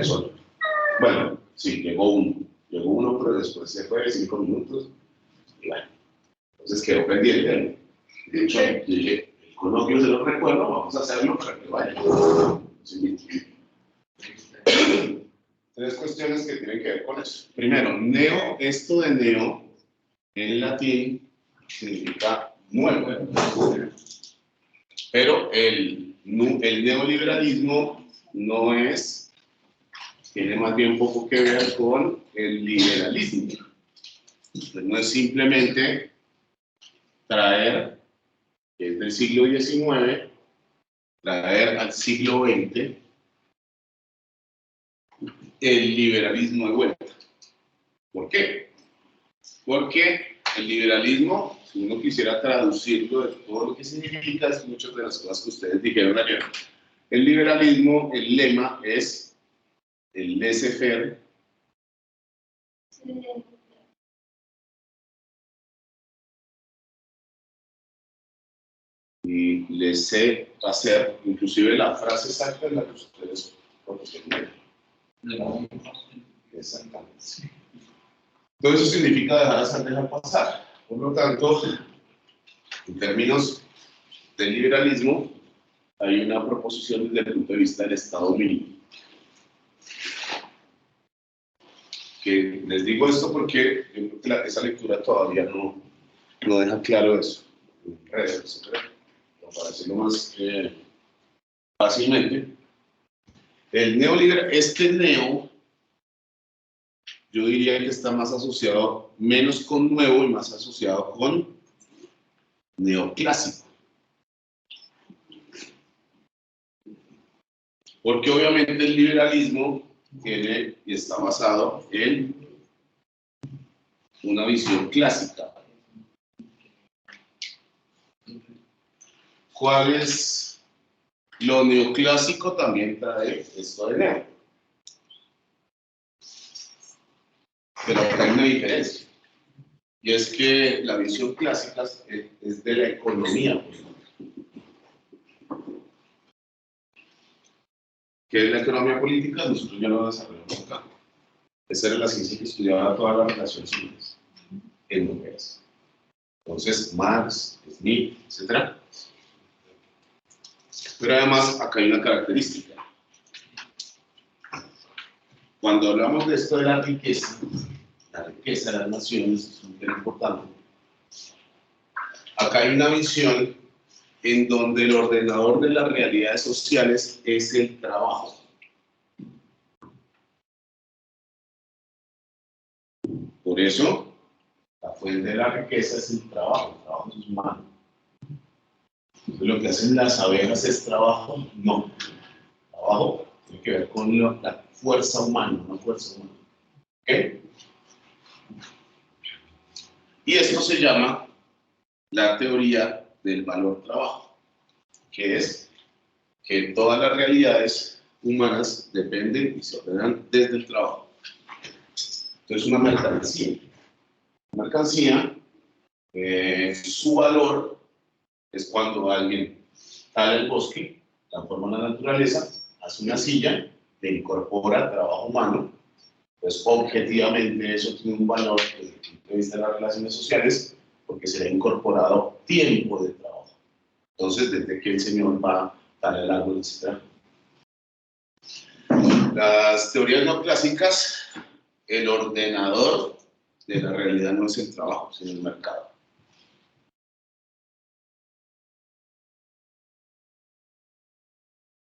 Eso. Bueno, sí, llegó uno, pero después se fue 5 minutos. Y bueno, entonces quedó pendiente. De hecho, yo dije, el coloquio se lo recuerdo, vamos a hacerlo para que vaya. Sí. 3 cuestiones que tienen que ver con eso. Primero, neo, esto de neo en latín significa nuevo. Pero el neoliberalismo no es, tiene más bien poco que ver con el liberalismo. Entonces, no es simplemente traer, que es del siglo XIX, traer al siglo XX el liberalismo de vuelta. ¿Por qué? Porque el liberalismo, si uno quisiera traducirlo de todo lo que significa, es muchas de las cosas que ustedes dijeron ayer. El liberalismo, el lema es el laissez-faire. Y laissez-passer, inclusive la frase exacta es la que ustedes proponen. Exactamente. Todo eso significa dejar pasar. Por lo tanto, en términos del liberalismo, hay una proposición desde el punto de vista del Estado mínimo. Que les digo esto porque yo creo que esa lectura todavía no deja claro eso. Para decirlo más fácilmente, el este neo, yo diría que está más asociado, menos con nuevo y más asociado con neoclásico. Porque obviamente el liberalismo tiene y está basado en una visión clásica. ¿Cuál es? Lo neoclásico también trae esto de neo. Pero acá hay una diferencia. Y es que la visión clásica es de la economía. ¿Qué es la economía política? Nosotros ya lo desarrollamos acá. Esa era la ciencia que estudiaba todas las relaciones humanas europeas. Entonces, Marx, Smith, etc. Pero además, acá hay una característica. Cuando hablamos de esto de la riqueza de las naciones es muy importante. Acá hay una visión en donde el ordenador de las realidades sociales es el trabajo. Por eso, la fuente de la riqueza es el trabajo es humano. Entonces, lo que hacen las abejas es trabajo, no. Trabajo tiene que ver con la fuerza humana, una fuerza humana. ¿Ok? Y esto se llama la teoría del valor trabajo, que es que todas las realidades humanas dependen y se ordenan desde el trabajo. Entonces, una mercancía. Una mercancía, su valor es cuando alguien tala el bosque, transforma la naturaleza, hace una silla, le incorpora trabajo humano, pues objetivamente eso tiene un valor desde el punto de vista de las relaciones sociales, porque se le ha incorporado tiempo de trabajo. Entonces, desde que el señor va a talar el árbol, etc. Las teorías no clásicas, el ordenador de la realidad no es el trabajo, sino el mercado.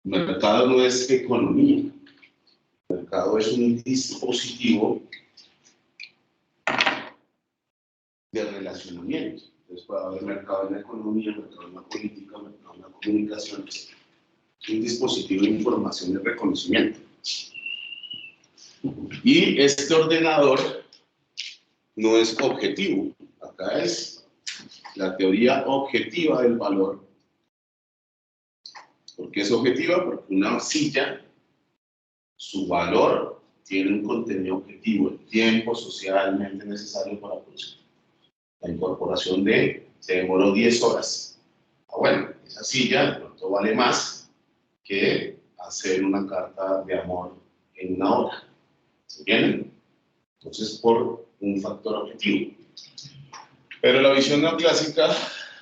El mercado no es economía. El mercado es un dispositivo de relacionamiento. Entonces puede haber mercado en la economía, mercado en la política, mercado en la comunicación. Es un dispositivo de información y reconocimiento. Y este ordenador no es objetivo. Acá es la teoría objetiva del valor. ¿Por qué es objetiva? Porque una silla, su valor tiene un contenido objetivo, el tiempo socialmente necesario para producir. La incorporación se demoró 10 horas. Bueno, esa silla de pronto vale más que hacer una carta de amor en una hora. ¿Se entienden? Entonces, por un factor objetivo. Pero la visión neoclásica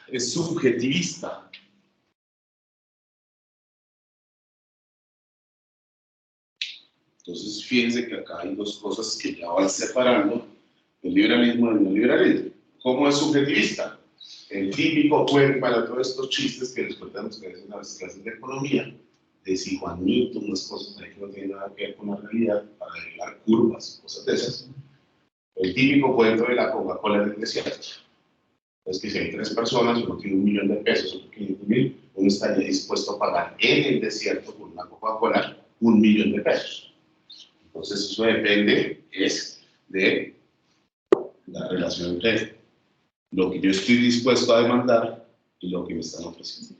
es subjetivista. Entonces, fíjense que acá hay dos cosas que ya van separando el liberalismo del neoliberalismo. ¿Cómo es subjetivista? El típico cuento para todos estos chistes que les contamos que en las clases de economía, de si Juanito, unas cosas ahí que no tienen nada que ver con la realidad, para arreglar curvas, cosas de esas. El típico cuento de la Coca-Cola en el desierto. Es que si hay 3 personas, uno tiene 1 millón de pesos, otro 500.000, uno estaría dispuesto a pagar en el desierto por una Coca-Cola 1 millón de pesos. Entonces eso depende de la relación entre lo que yo estoy dispuesto a demandar y lo que me están ofreciendo.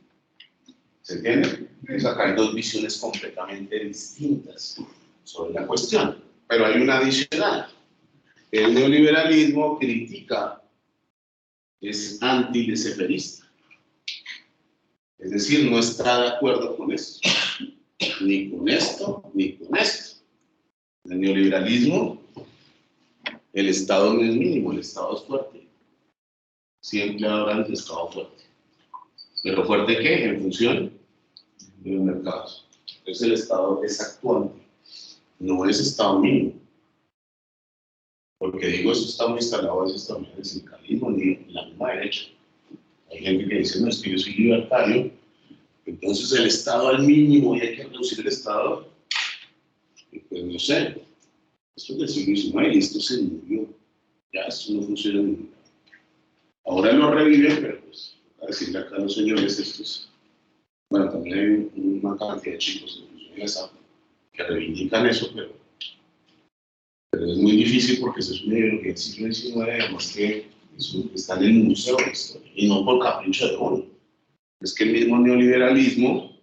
¿Se entiende? Entonces acá hay dos visiones completamente distintas sobre la cuestión, pero hay una adicional. El neoliberalismo critica, es anti-laissez-fairista. Es decir, no está de acuerdo con esto, ni con esto, ni con esto. En el neoliberalismo, el Estado no es mínimo, el Estado es fuerte. Siempre habrá el Estado fuerte. ¿Pero fuerte qué? En función de los mercados. Entonces el Estado es actuante, no es Estado mínimo. Porque digo, eso está muy instalado a veces también en el sindicalismo ni en la misma derecha. Hay gente que dice, no, es que yo soy libertario, entonces el Estado al mínimo y hay que reducir el Estado. Y pues no sé, esto es del siglo XIX y esto se murió. Ya esto no funciona nunca. Ahora lo reviven, pero pues, a decirle acá a los señores estos, bueno, también hay una cantidad de chicos en esa que reivindican eso, pero es muy difícil porque eso es una ideología del siglo XIX, además que eso está en el museo de historia, y no por capricho de uno. Es que el mismo neoliberalismo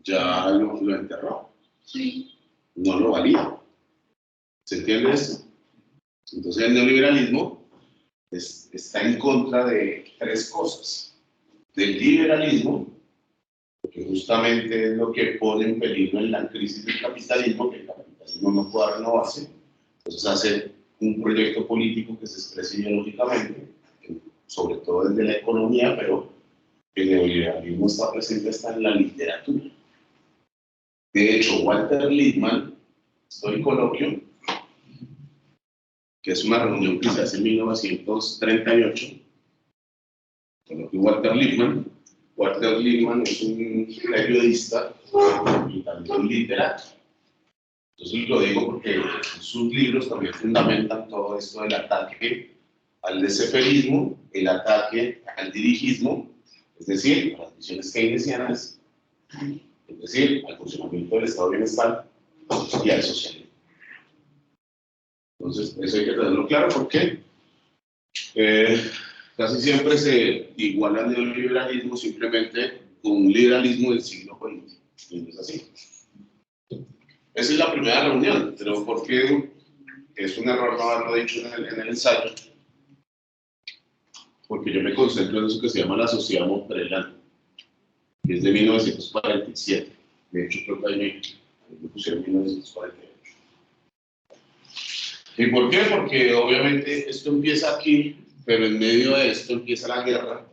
ya lo enterró, no lo valida. ¿Se entiende eso? Entonces el neoliberalismo está en contra de 3 cosas. Del liberalismo, que justamente es lo que pone en peligro en la crisis del capitalismo, que el capitalismo no pueda renovarse, entonces hace un proyecto político que se expresa ideológicamente, sobre todo desde la economía, pero el neoliberalismo está presente hasta en la literatura. De hecho, Walter Lippmann, estoy en coloquio, que es una reunión que se hace en 1938, coloquio Walter Lippmann. Walter Lippmann es un periodista y también un literato. Entonces lo digo porque sus libros también fundamentan todo esto del ataque al laissez-fairismo, el ataque al dirigismo, es decir, a las visiones keynesianas, es decir, al funcionamiento del estado de bienestar y al socialismo. Entonces, eso hay que tenerlo claro porque casi siempre se iguala el neoliberalismo simplemente con un liberalismo del siglo XX. Y no es así. Esa es la primera reunión, pero ¿por qué? Es un error no haberlo dicho en el ensayo, porque yo me concentro en eso que se llama la Sociedad Montreal, que es de 1947. De hecho, creo que ahí me pusieron 1948. ¿Y por qué? Porque obviamente esto empieza aquí, pero en medio de esto empieza la guerra.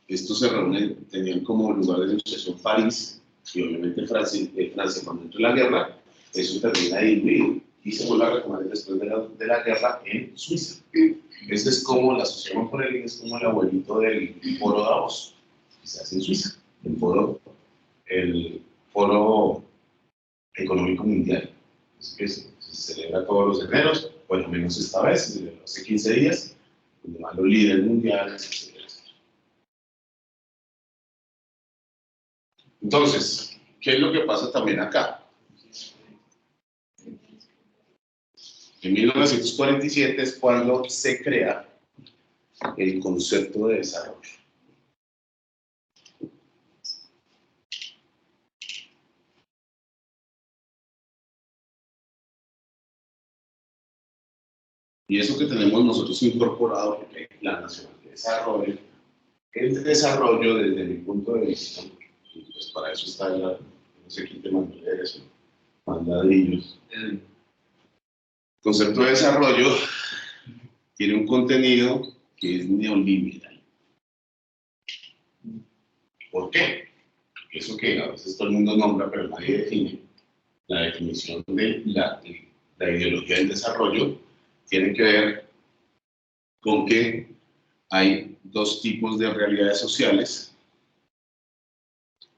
Estos se reúnen, tenían como lugar de negociación París, y obviamente Francia cuando entró en la guerra, eso termina dividido y se vuelve a retomar después de la guerra en Suiza. Este es como la Sociedad Montreal, es como el abuelito del Foro Davos, que se hace en Suiza, el foro Económico Mundial. Es que se celebra todos los eneros, bueno, menos esta vez, hace 15 días, donde van los líderes mundiales, etc. Entonces, ¿qué es lo que pasa también acá? En 1947 es cuando se crea el concepto de desarrollo. Y eso que tenemos nosotros incorporado, porque hay Plan Nacional de Desarrollo, el desarrollo desde mi punto de vista, y pues para eso está no sé quién te mandó a leer eso, más ladrillos. El concepto de desarrollo tiene un contenido que es neoliberal. ¿Por qué? Eso que a veces todo el mundo nombra, pero nadie define. La definición de la ideología del desarrollo tiene que ver con que hay dos tipos de realidades sociales.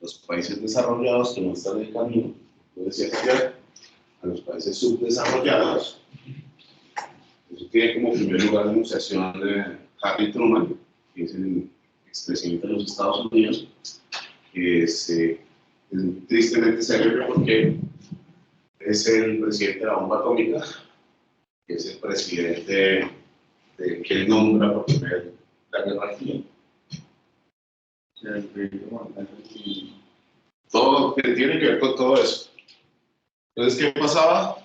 Los países desarrollados que no están en el camino, como decía ayer, a los países subdesarrollados. Eso tiene como primer lugar la enunciación de Harry Truman, que es el expresidente de los Estados Unidos, que es tristemente célebre porque es el presidente de la bomba atómica, que es el presidente que nombra por primera vez la Guerra Fría. Todo que tiene que ver con todo eso. Entonces, ¿qué pasaba?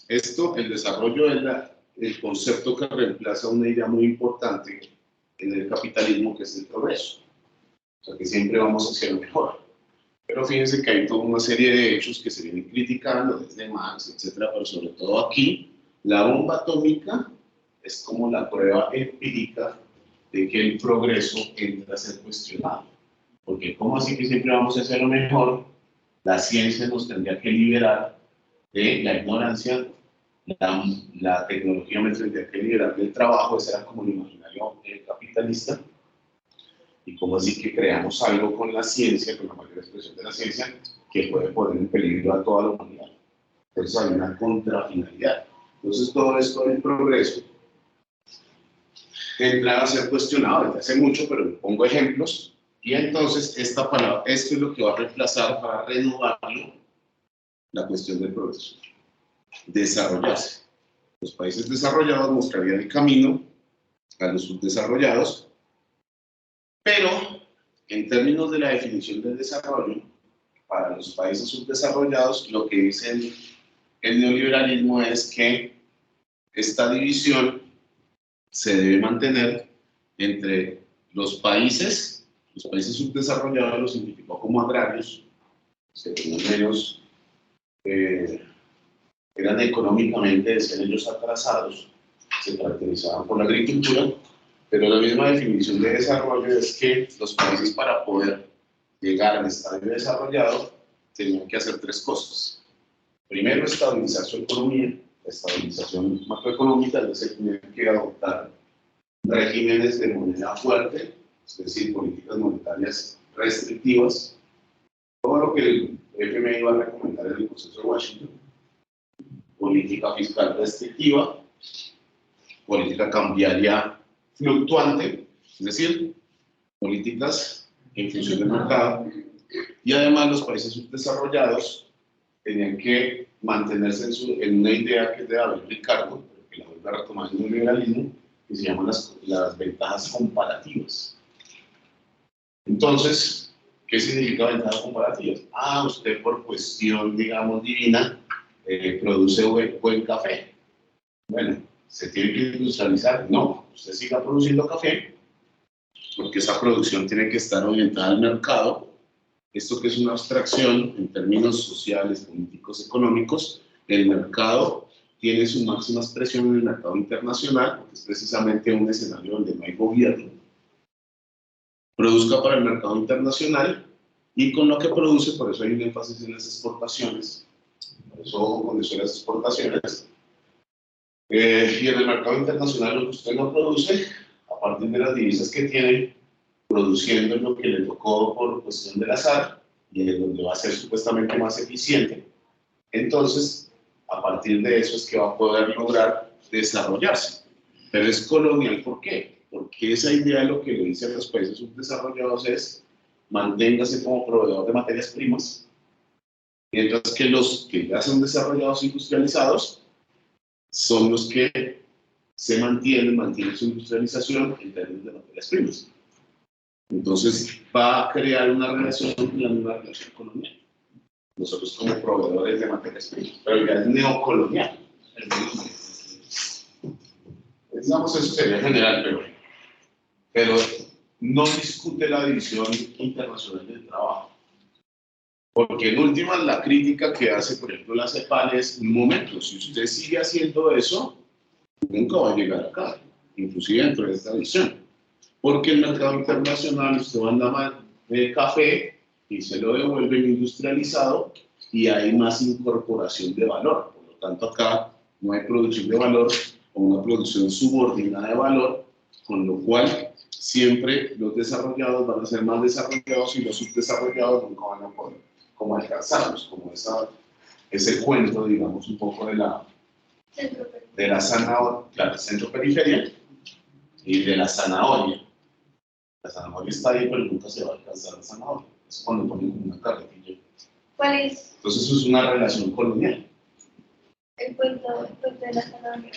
Esto, el desarrollo es el concepto que reemplaza una idea muy importante en el capitalismo, que es el progreso. O sea, que siempre vamos hacia lo mejor. Pero fíjense que hay toda una serie de hechos que se vienen criticando desde Marx, etcétera, pero sobre todo aquí, la bomba atómica es como la prueba empírica de que el progreso entra a ser cuestionado. Porque ¿cómo así que siempre vamos a hacer lo mejor? La ciencia nos tendría que liberar de la ignorancia, la tecnología me tendría que liberar del trabajo, ese era como el imaginario capitalista. Y cómo así que creamos algo con la ciencia, con la mayor expresión de la ciencia, que puede poner en peligro a toda la humanidad. Entonces hay una contrafinalidad. Entonces todo esto del progreso entra a ser cuestionado desde hace mucho, pero pongo ejemplos. Y entonces esta palabra, esto es lo que va a reemplazar para renovarlo la cuestión del progreso. Desarrollarse. Los países desarrollados mostrarían el camino a los subdesarrollados, pero en términos de la definición del desarrollo, para los países subdesarrollados, lo que dice el neoliberalismo es que esta división se debe mantener entre los países subdesarrollados, los identificó como agrarios, que tenían menos, eran económicamente, decían ellos, atrasados, se caracterizaban por la agricultura, pero la misma definición de desarrollo es que los países, para poder llegar al estadio desarrollado, tenían que hacer tres cosas. Primero, estabilizar su economía, estabilización macroeconómica, es decir, tenían que adoptar regímenes de moneda fuerte, es decir, políticas monetarias restrictivas, todo lo que el FMI iba a recomendar en el Consenso de Washington, política fiscal restrictiva, política cambiaria fluctuante, es decir, políticas en función del mercado, y además los países subdesarrollados tenían que mantenerse en una idea que es de David Ricardo, que la vuelve a retomar en el liberalismo, que se llaman las ventajas comparativas. Entonces, ¿qué significa ventajas comparativas? Usted por cuestión, digamos, divina, produce buen café. Bueno, ¿se tiene que industrializar? No, usted siga produciendo café, porque esa producción tiene que estar orientada al mercado. Esto que es una abstracción en términos sociales, políticos, económicos, el mercado tiene su máxima expresión en el mercado internacional, porque es precisamente un escenario donde no hay gobierno. Produzca para el mercado internacional y con lo que produce, por eso hay un énfasis en las exportaciones, por eso con eso las exportaciones. Y en el mercado internacional lo que usted no produce, a partir de las divisas que tiene, produciendo lo que le tocó por cuestión del azar y en donde va a ser supuestamente más eficiente, entonces a partir de eso es que va a poder lograr desarrollarse. Pero es colonial, ¿por qué? Porque esa idea, lo que le dice a los países subdesarrollados es manténgase como proveedor de materias primas, mientras que los que ya son desarrollados industrializados son los que se mantienen su industrialización en términos de materias primas. Entonces va a crear una relación, la misma relación colonial. Nosotros como proveedores de materias primas, pero ya es neocolonial. Digamos, eso sería general, pero no discute la división internacional del trabajo. Porque en últimas la crítica que hace, por ejemplo, la CEPAL es, un momento, si usted sigue haciendo eso, nunca va a llegar acá, inclusive dentro de esta visión. Porque el mercado internacional, usted manda café y se lo devuelven industrializado y hay más incorporación de valor. Por lo tanto, acá no hay producción de valor o una producción subordinada de valor, con lo cual siempre los desarrollados van a ser más desarrollados y los subdesarrollados nunca van a poder como alcanzarlos, como ese cuento, digamos, un poco de la zanahoria, claro, centro-periferia y de la zanahoria. La zanahoria está ahí, pero nunca se va a alcanzar la zanahoria. Es cuando ponen como una carretilla. ¿Cuál es? Entonces eso es una relación colonial. El cuento de la zanahoria.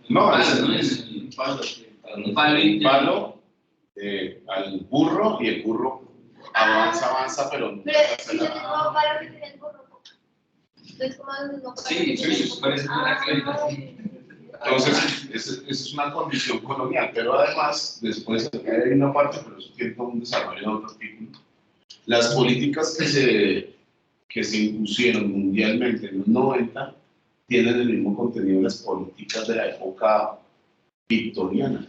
No, es un palo. Un palo al burro y el burro avanza, pero no Pero hace si yo tengo nada. un palo que tiene el burro. Entonces, ¿cómo no palo? Sí, parece una clínica. Entonces, esa es una condición colonial, pero además, después hay una parte, pero eso tiene todo un desarrollo en otro tipo. Las políticas que se impusieron mundialmente en los 90 tienen el mismo contenido de las políticas de la época victoriana.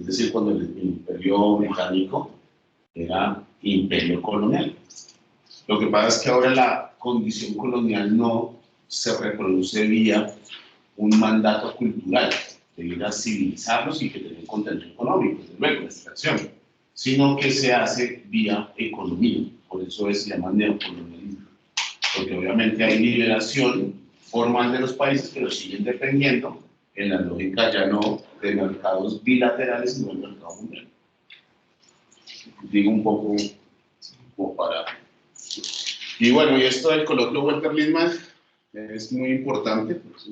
Es decir, cuando el imperio británico era imperio colonial. Lo que pasa es que ahora la condición colonial no se reproduce vía un mandato cultural, de ir a civilizarlos y que tengan contenido económico, desde luego, la extracción, sino que se hace vía economía. Por eso se llama neocolonialismo. Porque obviamente hay liberación formal de los países, pero siguen dependiendo en la lógica ya no de mercados bilaterales, sino del mercado mundial. Digo un poco para... Y bueno, y esto del coloquio Walter Lippmann es muy importante, pues,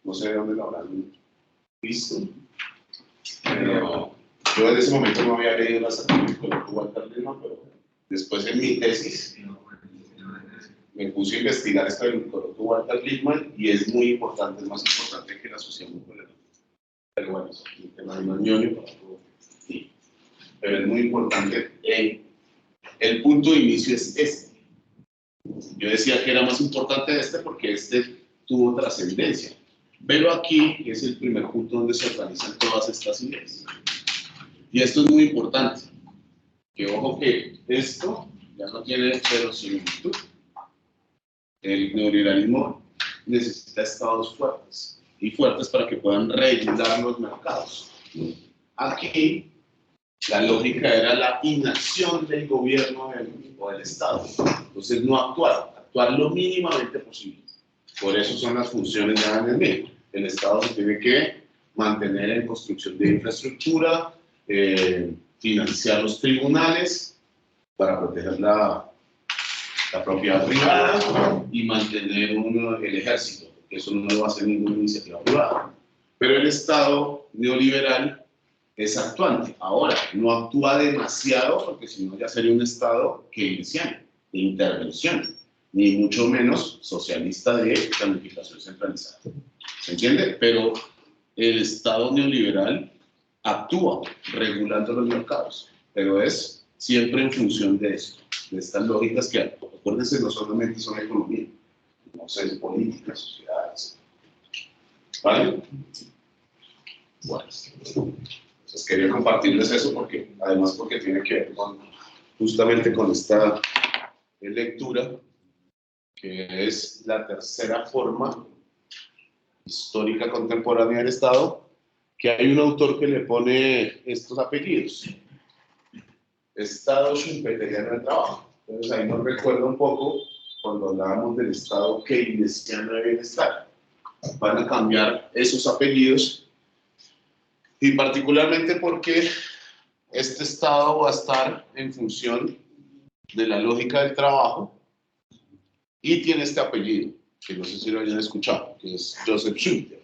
no sé de dónde lo habrán visto, pero yo en ese momento no había leído las artículos del coloquio Walter Lippmann, pero después en mi tesis me puse a investigar esto del coloquio Walter Lippmann y es muy importante, es más importante que la sociedad nuclear. Pero bueno, es un tema de ñoño para todo. Sí. Pero es muy importante. El punto de inicio es este. Yo decía que era más importante este porque este tuvo trascendencia. Pero aquí es el primer punto donde se organizan todas estas ideas. Y esto es muy importante. Que ojo que esto ya no tiene verosimilitud. El neoliberalismo necesita estados fuertes y fuertes para que puedan regular los mercados. Aquí la lógica era la inacción del gobierno o del Estado. Entonces no actuar lo mínimamente posible. Por eso son las funciones de ANM. El Estado se tiene que mantener en construcción de infraestructura, financiar los tribunales para proteger la propiedad privada y mantener el ejército, que eso no lo va a hacer ninguna iniciativa privada. Pero el Estado neoliberal es actuante. Ahora, no actúa demasiado, porque si no ya sería un Estado keynesiano, de intervención, ni mucho menos socialista de planificación centralizada. ¿Se entiende? Pero el Estado neoliberal actúa regulando los mercados, pero es siempre en función de esto, de estas lógicas que, acuérdense, no solamente son economía, no sé, política, sociedades. ¿Vale? Bueno, entonces quería compartirles eso porque, además porque tiene que ver justamente con esta lectura, que es la tercera forma histórica contemporánea del Estado, que hay un autor que le pone estos apellidos. Estado schumpeteriano del trabajo. Entonces ahí nos recuerda un poco cuando hablábamos del Estado keynesiano de bienestar. Van a cambiar esos apellidos y particularmente porque este Estado va a estar en función de la lógica del trabajo y tiene este apellido, que no sé si lo hayan escuchado, que es Joseph Schumpeter.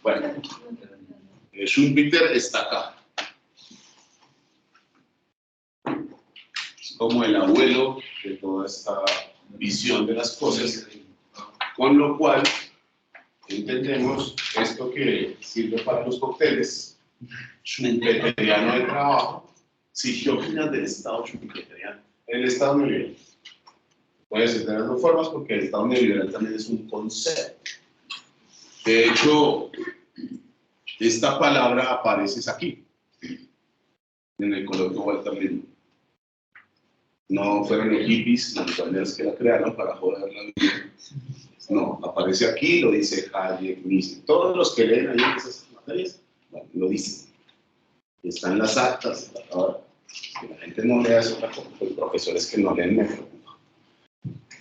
Bueno, Schumpeter está acá. Es como el abuelo de toda esta visión de las cosas, con lo cual entendemos esto que sirve para los cócteles, schumpeteriano de trabajo, sisiógenas del Estado schumpeteriano. El Estado neoliberal. Puede ser de las dos formas porque el Estado neoliberal también es un concepto. De hecho, esta palabra aparece aquí, en el coloquio Walter Lippmann. No fueron los hippies los italianos que la crearon para joder la vida. No, aparece aquí, lo dice Hayek, Mises. Todos los que leen ahí en esas materias, bueno, lo dicen. Están las actas. Ahora, que la gente no lea eso, pues profesores que no leen me preocupa.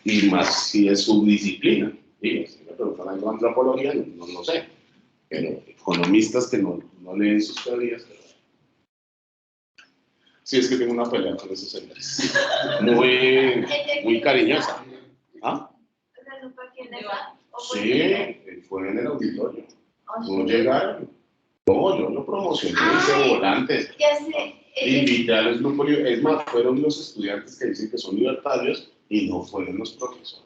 Y más si es su disciplina. ¿Sí? Si me preguntan algo de antropología, no sé. Pero economistas que no leen sus teorías. Pero... sí, es que tengo una pelea con esos señores. Muy cariñosa. ¿Ah? Sí, fue en el auditorio. No llegaron. No, yo no promocioné ese volante. Ya sé. Invité a los grupos, es más, fueron los estudiantes que dicen que son libertarios y no fueron los profesores.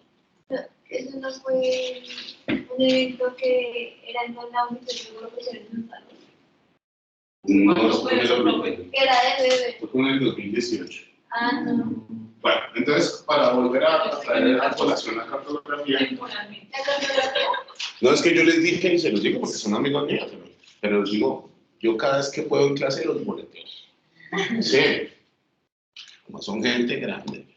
Eso no fue un evento que era en la auditorio de profesores montanos. No, eso fue en el auditorio. Era de bebé. Fue en el 2018. Ah, no. Bueno, entonces, para volver a traer a colación la cartografía. ¿La cartografía? No es que yo les dije y se los digo porque son amigos míos, pero les digo, yo cada vez que puedo en clase los boleteo. Sí, como son gente grande.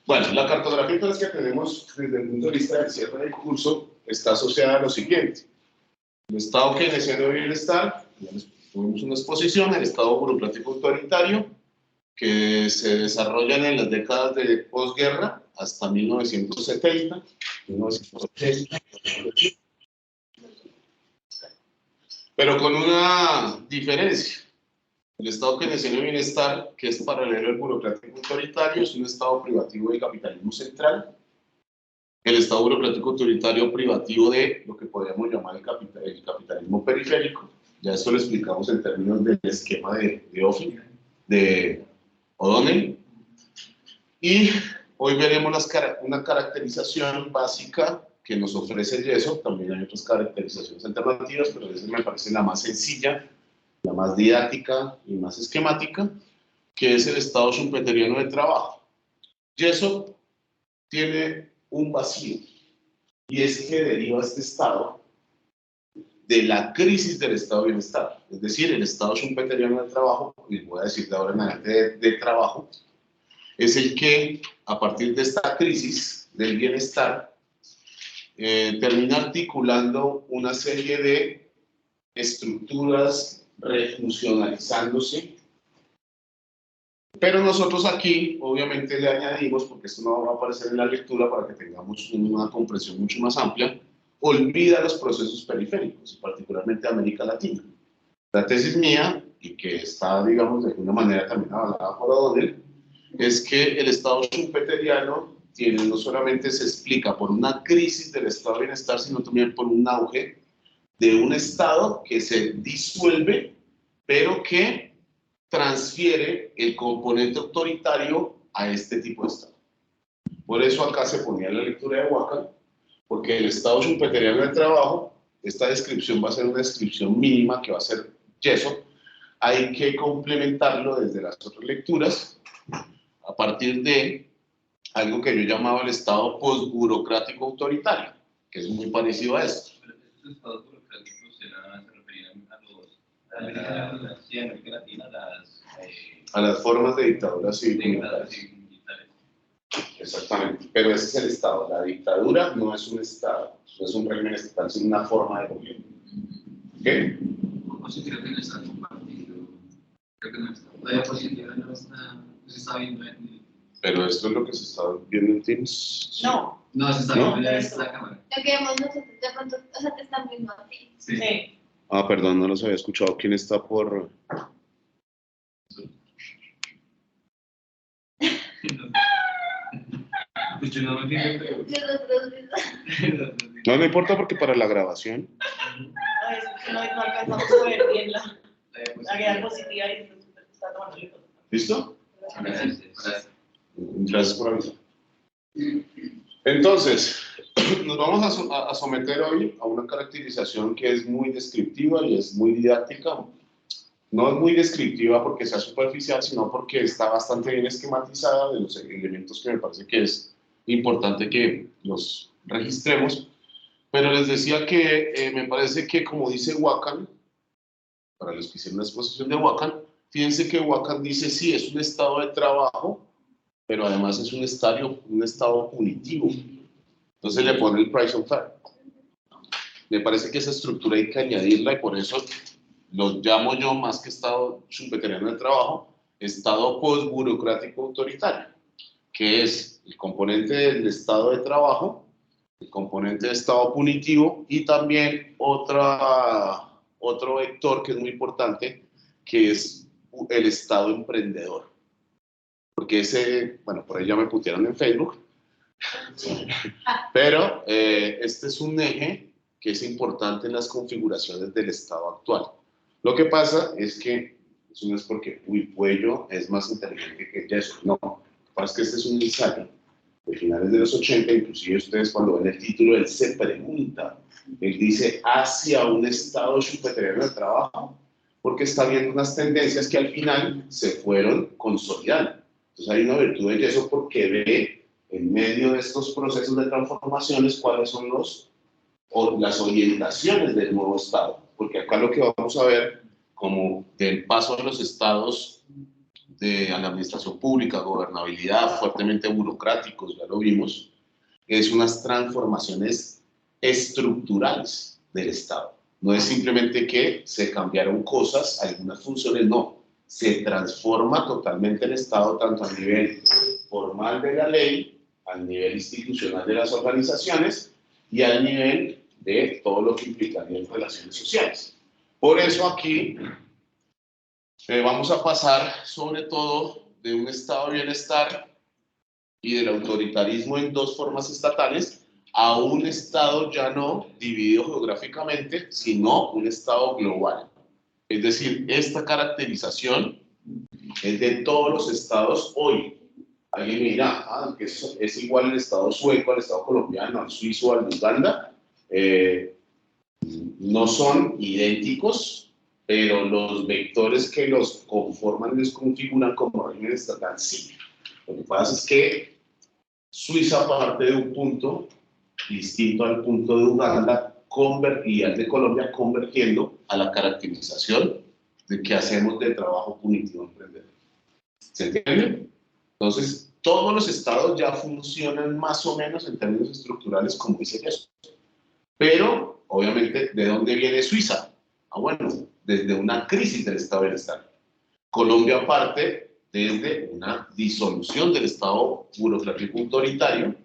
Bueno, la cartografía entonces que tenemos desde el punto de vista del cierre del curso está asociada a lo siguiente. El Estado keynesiano de bienestar, tuvimos una exposición, el Estado burocrático autoritario, que se desarrollan en las décadas de posguerra hasta 1970, 1980. Pero con una diferencia. El Estado keynesiano de bienestar, que es paralelo al burocrático autoritario, es un Estado privativo de capitalismo central. El Estado burocrático autoritario privativo de lo que podríamos llamar el capitalismo periférico. Ya esto lo explicamos en términos del esquema de O'Donnell. Y hoy veremos una caracterización básica que nos ofrece Yeso. También hay otras caracterizaciones alternativas, pero esa me parece la más sencilla, la más didáctica y más esquemática, que es el Estado schumpeteriano de trabajo. Yeso tiene un vacío, y es que deriva este Estado de la crisis del Estado de bienestar. Es decir, el Estado schumpeteriano de trabajo, y voy a decir de ahora en adelante de trabajo, es el que, a partir de esta crisis del bienestar, termina articulando una serie de estructuras refuncionalizándose. Pero nosotros aquí, obviamente, le añadimos, porque esto no va a aparecer en la lectura para que tengamos una comprensión mucho más amplia, olvida los procesos periféricos, y particularmente América Latina. La tesis mía, y que está, digamos, de alguna manera también avalada por O'Donnell, es que el Estado schumpeteriano no solamente se explica por una crisis del estado de bienestar, sino también por un auge de un Estado que se disuelve, pero que transfiere el componente autoritario a este tipo de Estado. Por eso acá se ponía la lectura de Wackel, porque el Estado schumpeteriano del trabajo, esta descripción va a ser una descripción mínima que va a ser Yeso, hay que complementarlo desde las otras lecturas a partir de algo que yo llamaba el Estado postburocrático autoritario, que es muy parecido a esto. Pero estos estados burocráticos se referían a América Latina, a las formas de dictadura civil. militares. Exactamente, pero ese es el Estado. La dictadura no es un Estado, no es un régimen estatal, sino una forma de gobierno. ¿Qué? O sea, creo que no está compartido. Creo que no está. La diapositiva no está viendo en... Pero esto es lo que se está viendo en Teams. No. No, se está ¿No? viendo en esta cámara. Lo que vemos nosotros de pronto, o sea, te están viendo a ti. Sí. Ah, perdón, no los había escuchado. ¿Quién está por...? Pues yo no me fijo, pero... Nosotros, No me importa porque para la grabación. No, es que no alcanzamos a ver bien la diapositiva y está tomando el foto. ¿Listo? Gracias. Gracias por avisar. Entonces, nos vamos a someter hoy a una caracterización que es muy descriptiva y es muy didáctica. no es muy descriptiva porque sea superficial, sino porque está bastante bien esquematizada de los elementos que me parece que es importante que los registremos. Pero les decía que me parece que, como dice Wacan, para los que hicieron la exposición de Wacan, fíjense que Wacan dice, sí, es un estado de trabajo, pero además es un estado punitivo. Entonces le pone el price of fair. Me parece que esa estructura hay que añadirla y por eso lo llamo yo, más que estado schumpeteriano del trabajo, estado postburocrático autoritario, que es el componente del estado de trabajo, el componente de estado punitivo y también otro vector que es muy importante, que es el estado emprendedor. Porque ese, bueno, por ahí ya me putearon en Facebook, pero este es un eje que es importante en las configuraciones del estado actual. Lo que pasa es que eso no es porque Puello es más inteligente que Yeso, no. Lo que pasa es que este es un ensayo de finales de los 80, inclusive ustedes cuando ven el título, él se pregunta, él dice hacia un estado schumpeteriano del trabajo, porque está viendo unas tendencias que al final se fueron consolidando. Entonces hay una virtud de Yeso porque ve en medio de estos procesos de transformaciones cuáles son las orientaciones del nuevo estado, porque acá lo que vamos a ver como del paso de los estados a la administración pública, gobernabilidad, fuertemente burocráticos, ya lo vimos, es unas transformaciones estructurales del Estado. No es simplemente que se cambiaron cosas, algunas funciones, no. Se transforma totalmente el Estado, tanto a nivel formal de la ley, al nivel institucional de las organizaciones y al nivel de todo lo que implicaría en relaciones sociales. Por eso aquí vamos a pasar sobre todo de un estado de bienestar y del autoritarismo en dos formas estatales a un estado ya no dividido geográficamente, sino un estado global. Es decir, esta caracterización es de todos los estados hoy. Alguien me dirá, que es igual el estado sueco, al estado colombiano, al suizo, al de Uganda. No son idénticos, pero los vectores que los conforman y los configuran como régimen estatal, sí. Lo que pasa es que Suiza parte de un punto distinto al punto de Uganda y al de Colombia, convergiendo a la caracterización de que hacemos de trabajo punitivo emprendedor. ¿Se entiende? Entonces, todos los estados ya funcionan más o menos en términos estructurales como dice eso. Pero, obviamente, ¿de dónde viene Suiza? Bueno, desde una crisis del estado de bienestar. Colombia parte desde una disolución del estado burocrático autoritario,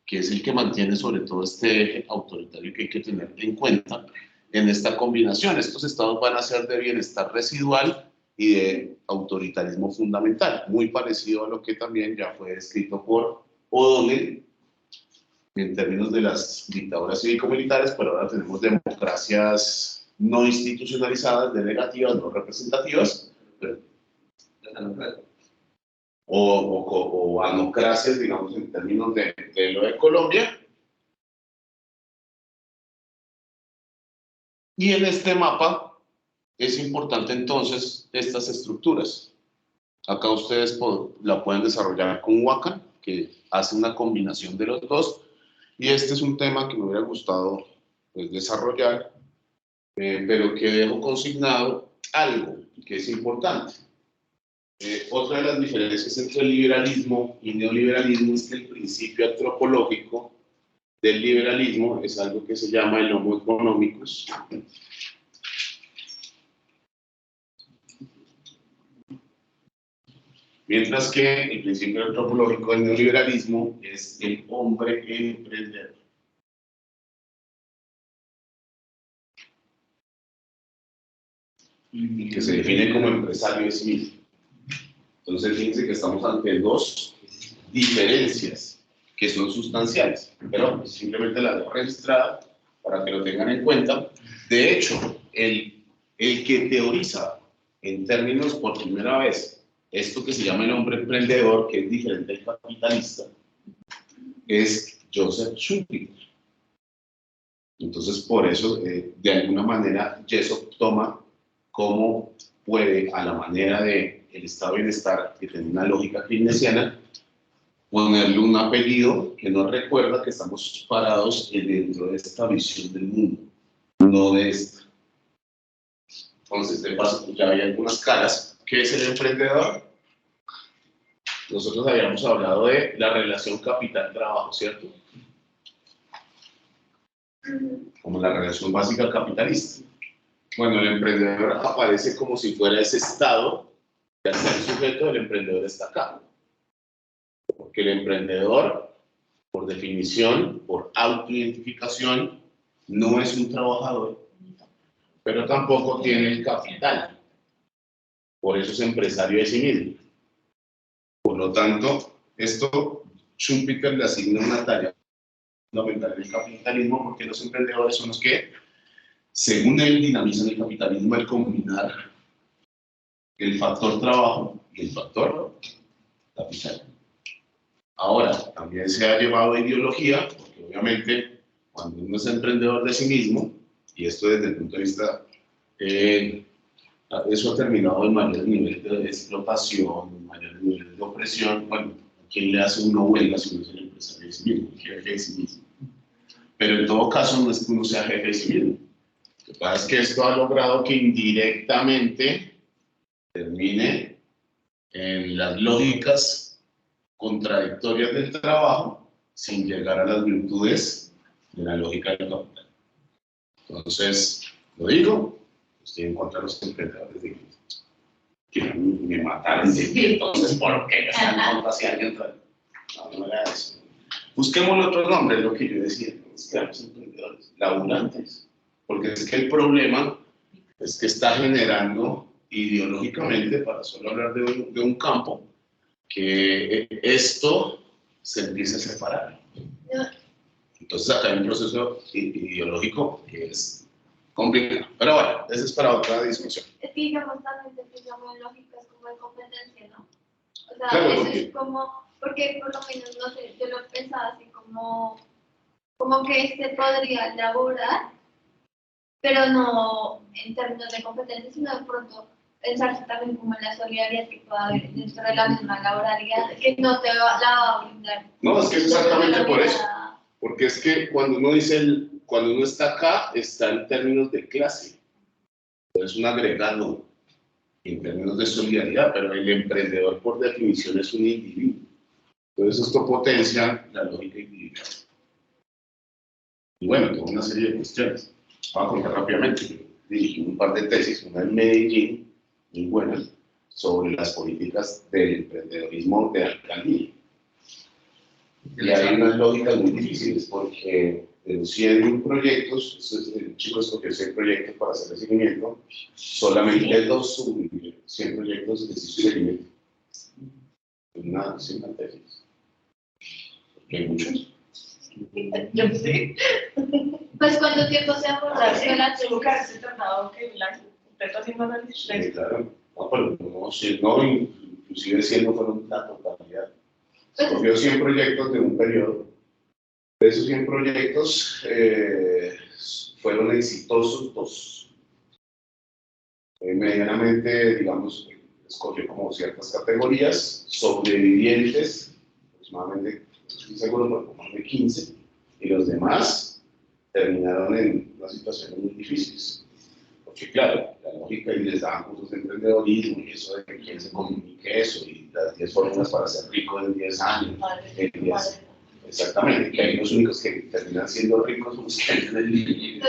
que es el que mantiene sobre todo este eje autoritario que hay que tener en cuenta en esta combinación. Estos estados van a ser de bienestar residual y de autoritarismo fundamental, muy parecido a lo que también ya fue descrito por O'Donnell en términos de las dictaduras cívico-militares, pero ahora tenemos democracias no institucionalizadas, delegativas, no representativas, o anocracias, digamos, en términos de lo de Colombia. Y en este mapa es importante entonces estas estructuras. Acá ustedes la pueden desarrollar con Wacan, que hace una combinación de los dos. Y este es un tema que me hubiera gustado pues, desarrollar, pero que dejo consignado algo que es importante. Otra de las diferencias entre liberalismo y neoliberalismo es que el principio antropológico del liberalismo es algo que se llama el homo economicus. Mientras que el principio antropológico del neoliberalismo es el hombre emprendedor. Que se define como empresario de sí mismo. Entonces, fíjense que estamos ante dos diferencias que son sustanciales, pero simplemente las dejo registradas para que lo tengan en cuenta. De hecho, el que teoriza en términos por primera vez esto que se llama el hombre emprendedor, que es diferente al capitalista, es Joseph Schumpeter. Entonces, por eso, de alguna manera, Jessop toma como puede, a la manera de el estado de bienestar, que tiene una lógica keynesiana, ponerle un apellido que nos recuerda que estamos parados dentro de esta visión del mundo, no de esta. Entonces, de paso, ya hay algunas caras. ¿Qué es el emprendedor? Nosotros habíamos hablado de la relación capital-trabajo, ¿cierto? Como la relación básica capitalista. Bueno, el emprendedor aparece como si fuera ese estado, ya está el sujeto del emprendedor está acá. Porque el emprendedor, por definición, por autoidentificación, no es un trabajador, pero tampoco tiene el capital. Por eso es empresario de sí mismo. Por lo tanto, esto Schumpeter le asigna una tarea fundamental del capitalismo, porque los emprendedores son los que, según él, dinamizan el capitalismo al combinar el factor trabajo y el factor capital. Ahora, también se ha llevado a ideología, porque obviamente cuando uno es emprendedor de sí mismo, y esto desde el punto de vista, eso ha terminado en mayores niveles de explotación, en mayores niveles de opresión. Bueno, ¿a quién le hace uno huelga si uno es el empresario de sí mismo, el jefe de sí mismo? Pero en todo caso no es que uno sea jefe de sí mismo. Lo que pasa es que esto ha logrado que indirectamente termine en las lógicas contradictorias del trabajo sin llegar a las virtudes de la lógica del capital. Entonces, lo digo, estoy en contra de los emprendedores de que me mataron de ti, entonces, ¿por qué me están en contra si alguien trae? No me haga eso. Busquemos otro nombre, es lo que yo decía, seamos emprendedores, laburantes, porque es que el problema es que está generando ideológicamente, para solo hablar de un campo, que esto se empieza a separar. Entonces acá hay un proceso ideológico que es complicado. Pero bueno, eso es para otra discusión. Es que digamos también pensamos en lógicas como de competencia, ¿no? O sea, Claro, eso porque es como, porque por lo menos, no sé, yo lo pensaba así como que se podría elaborar, pero no en términos de competencia, sino de pronto pensarse también como en la solidaridad que pueda haber dentro de la misma laboralidad, que no te la va a brindar. No, es que es exactamente por eso. Porque es que cuando uno dice, cuando uno está acá, está en términos de clase. Es un agregado en términos de solidaridad, pero el emprendedor por definición es un individuo. Entonces esto potencia la lógica individual. Y bueno, tengo una serie de cuestiones. Voy a contar rápidamente. Yo dirigí un par de tesis, una en Medellín, muy buena, sobre las políticas del emprendedorismo de alcaldía. Y hay unas lógicas muy difíciles porque de los 100 proyectos, el chico escogió 100 proyectos para hacer el seguimiento, solamente 2 sobre 100 proyectos de seguimiento. Una tesis. Porque hay muchos. Yo sí. Pues, ¿cuánto tiempo se ha O sea, formado sí, la tuvo que haberse tardado que el año. Usted está haciendo análisis. Sí, claro. No, pero no, sí, no, inclusive 100 no fueron la totalidad. Escogió 100 proyectos de un periodo. De esos 100 proyectos fueron exitosos 2. Medianamente, digamos, escogió como ciertas categorías, sobrevivientes, aproximadamente, no estoy seguro, pero como de 15, y los demás terminaron en unas situaciones muy difíciles. Porque claro, la lógica, y les daban cursos de emprendedorismo, y eso de que quién se comunique eso, y las 10 fórmulas para ser rico en 10 años, en 10. Exactamente, que hay los únicos que terminan siendo ricos son los que tienen el límite,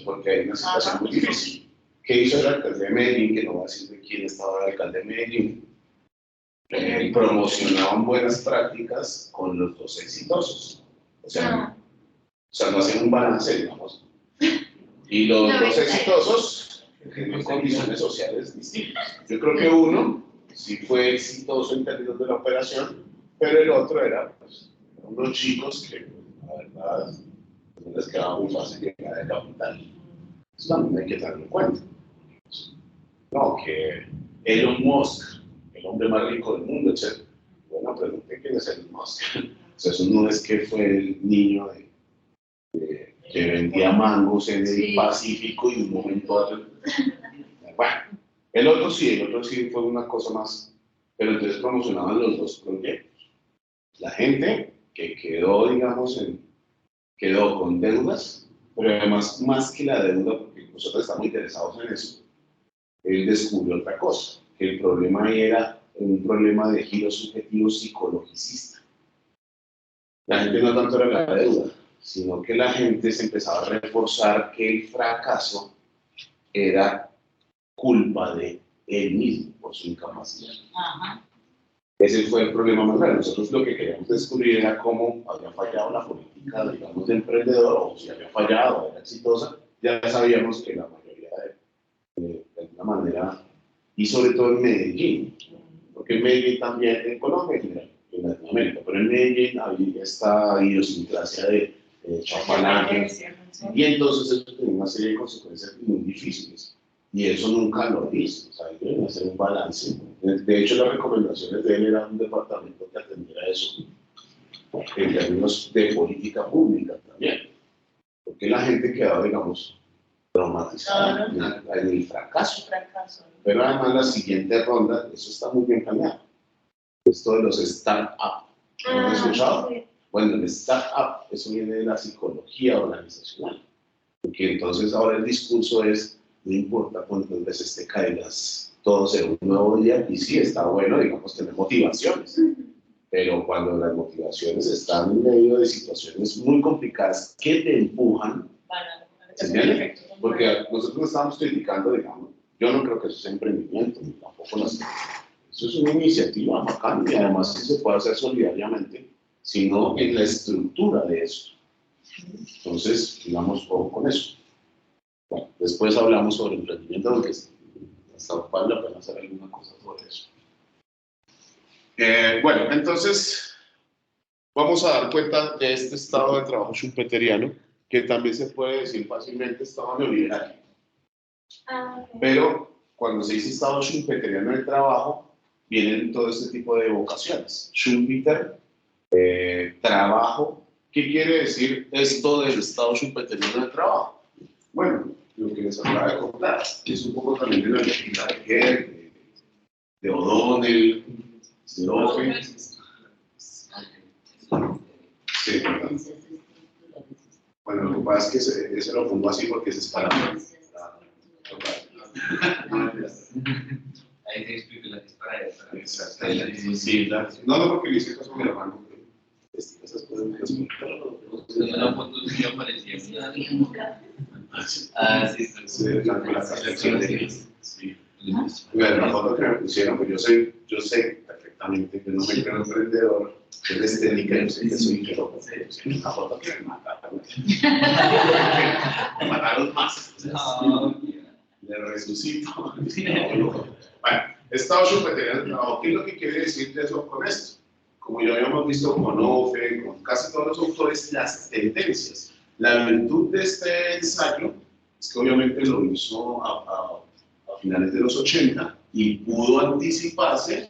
porque hay una situación muy difícil. ¿Qué hizo el alcalde de Medellín? Que no va a decir de quién estaba el alcalde de Medellín. Promocionaban buenas prácticas con los 2 exitosos. O sea, no hacen un balance, digamos. Y los 2 exitosos tienen condiciones sociales distintas. Yo creo que uno sí fue exitoso en términos de la operación, pero el otro era, pues, unos chicos que, la verdad, no les quedaba muy fácil llegar al capital. Eso también hay que tenerlo en cuenta. No, que Elon Musk, el hombre más rico del mundo, etc. Bueno, pregunté quién es Elon Musk. O sea, eso no es que fue el niño que vendía mangos en el Pacífico y un momento a otro. Bueno, El otro sí fue una cosa más, pero entonces promocionaban los dos proyectos. La gente que quedó, digamos, quedó con deudas, pero además, más que la deuda, porque nosotros estamos interesados en eso, él descubrió otra cosa, que el problema ahí era un problema de giro subjetivo psicologicista. La gente no tanto era la deuda, sino que la gente se empezaba a reforzar que el fracaso era culpa de él mismo por su incapacidad. Ajá. Ese fue el problema más grande. Nosotros lo que queríamos descubrir era cómo había fallado la política, digamos, de emprendedor, o si había fallado, era exitosa. Ya sabíamos que la mayoría de alguna manera, y sobre todo en Medellín, porque en Medellín también, en Colombia en general, en Latinoamérica, pero en Medellín había esta idiosincrasia de chapalaje, y entonces eso tenía una serie de consecuencias muy difíciles. Y eso nunca lo hizo, o sea, hay que hacer un balance. De hecho, las recomendaciones de él eran un departamento que atendiera eso en términos de política pública también, porque la gente quedaba, digamos, traumatizada en el fracaso. Pero además la siguiente ronda, eso está muy bien planeado. Esto de los startup, ¿lo han escuchado? Sí. Bueno, el startup, eso viene de la psicología organizacional, porque entonces ahora el discurso es, no importa cuántas veces te caigas, todo será un nuevo día, y sí, está bueno, digamos, tener motivaciones, pero cuando las motivaciones están en medio de situaciones muy complicadas que te empujan, ¿se entiende? Porque nosotros estábamos criticando, digamos, yo no creo que eso sea emprendimiento, ni tampoco las eso es una iniciativa bacana y además sí se puede hacer solidariamente, sino en la estructura de eso. Entonces, digamos, ojo con eso. Bueno, después hablamos sobre emprendimiento, porque hasta vale la pena hacer alguna cosa sobre eso. Bueno, entonces, vamos a dar cuenta de este estado de trabajo schumpeteriano, que también se puede decir fácilmente estado neoliberal. Ok. Pero cuando se dice estado schumpeteriano del trabajo, vienen todo este tipo de vocaciones. Schumpeter, trabajo. ¿Qué quiere decir esto del estado schumpeteriano del trabajo? Bueno, lo que les acabo de contar, que es un poco también de la lectura de Hegel, de O'Donnell, de Lofe. Sí, ¿verdad? Bueno, lo que pasa es que ese lo pongo así porque ese es para mí. Ahí te explico la que es para eso. Exactamente. Sí, no, porque le hice caso a mi hermano. Esas cosas me las En la foto sí aparecía. Sí, sí, sí. La foto que me pusieron, pues yo sé perfectamente que no me creo emprendedor, que es de estética, yo sé que soy loco. Una foto que me mataron. Me mataron más. Le resucito. Bueno, estado schumpeteriano del trabajo. ¿Qué es lo que quiere decir de eso con esto? Como ya habíamos visto con Ofe, con casi todos los autores, las tendencias. La virtud de este ensayo es que obviamente lo hizo a finales de los 80 y pudo anticiparse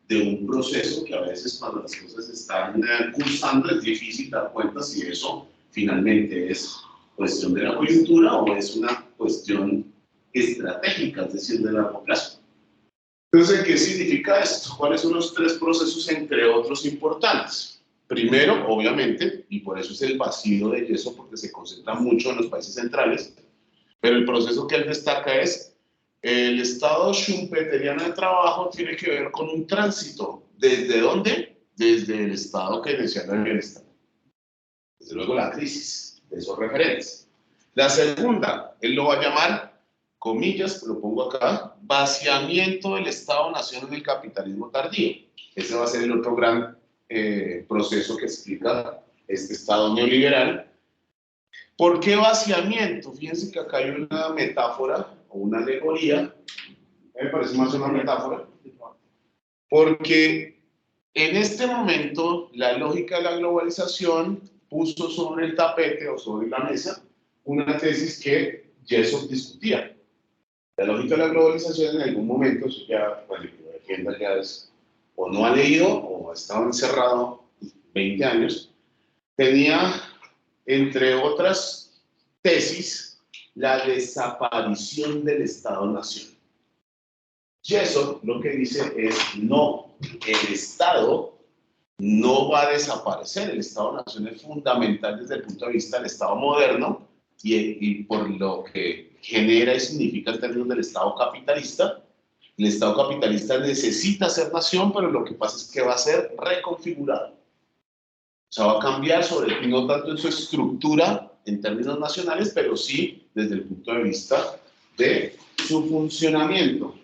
de un proceso que a veces cuando las cosas están cursando es difícil dar cuenta si eso finalmente es cuestión de la coyuntura o es una cuestión estratégica, es decir, de largo plazo. Entonces, ¿qué significa esto? ¿Cuáles son los tres procesos, entre otros, importantes? Primero, obviamente, y por eso es el vacío de yeso, porque se concentra mucho en los países centrales, pero el proceso que él destaca es el estado schumpeteriano de trabajo tiene que ver con un tránsito. ¿Desde dónde? Desde el estado keynesiano del bienestar. Desde luego la crisis, de esos referentes. La segunda, él lo va a llamar, comillas, lo pongo acá, vaciamiento del Estado-Nación en el capitalismo tardío. Ese va a ser el otro gran proceso que explica este Estado neoliberal. ¿Por qué vaciamiento? Fíjense que acá hay una metáfora o una alegoría, me parece más una metáfora, porque en este momento la lógica de la globalización puso sobre el tapete o sobre la mesa una tesis que Jessop discutía. La lógica de la globalización en algún momento, eso ya, bueno, lo defienda ya es, o no ha leído o ha estado encerrado 20 años, tenía, entre otras tesis, la desaparición del Estado-Nación. Jessup lo que dice es, no, el Estado no va a desaparecer. El Estado-Nación es fundamental desde el punto de vista del Estado moderno y por lo que genera y significa en términos del Estado capitalista. El Estado capitalista necesita ser nación, pero lo que pasa es que va a ser reconfigurado. O sea, va a cambiar no tanto en su estructura en términos nacionales, pero sí desde el punto de vista de su funcionamiento.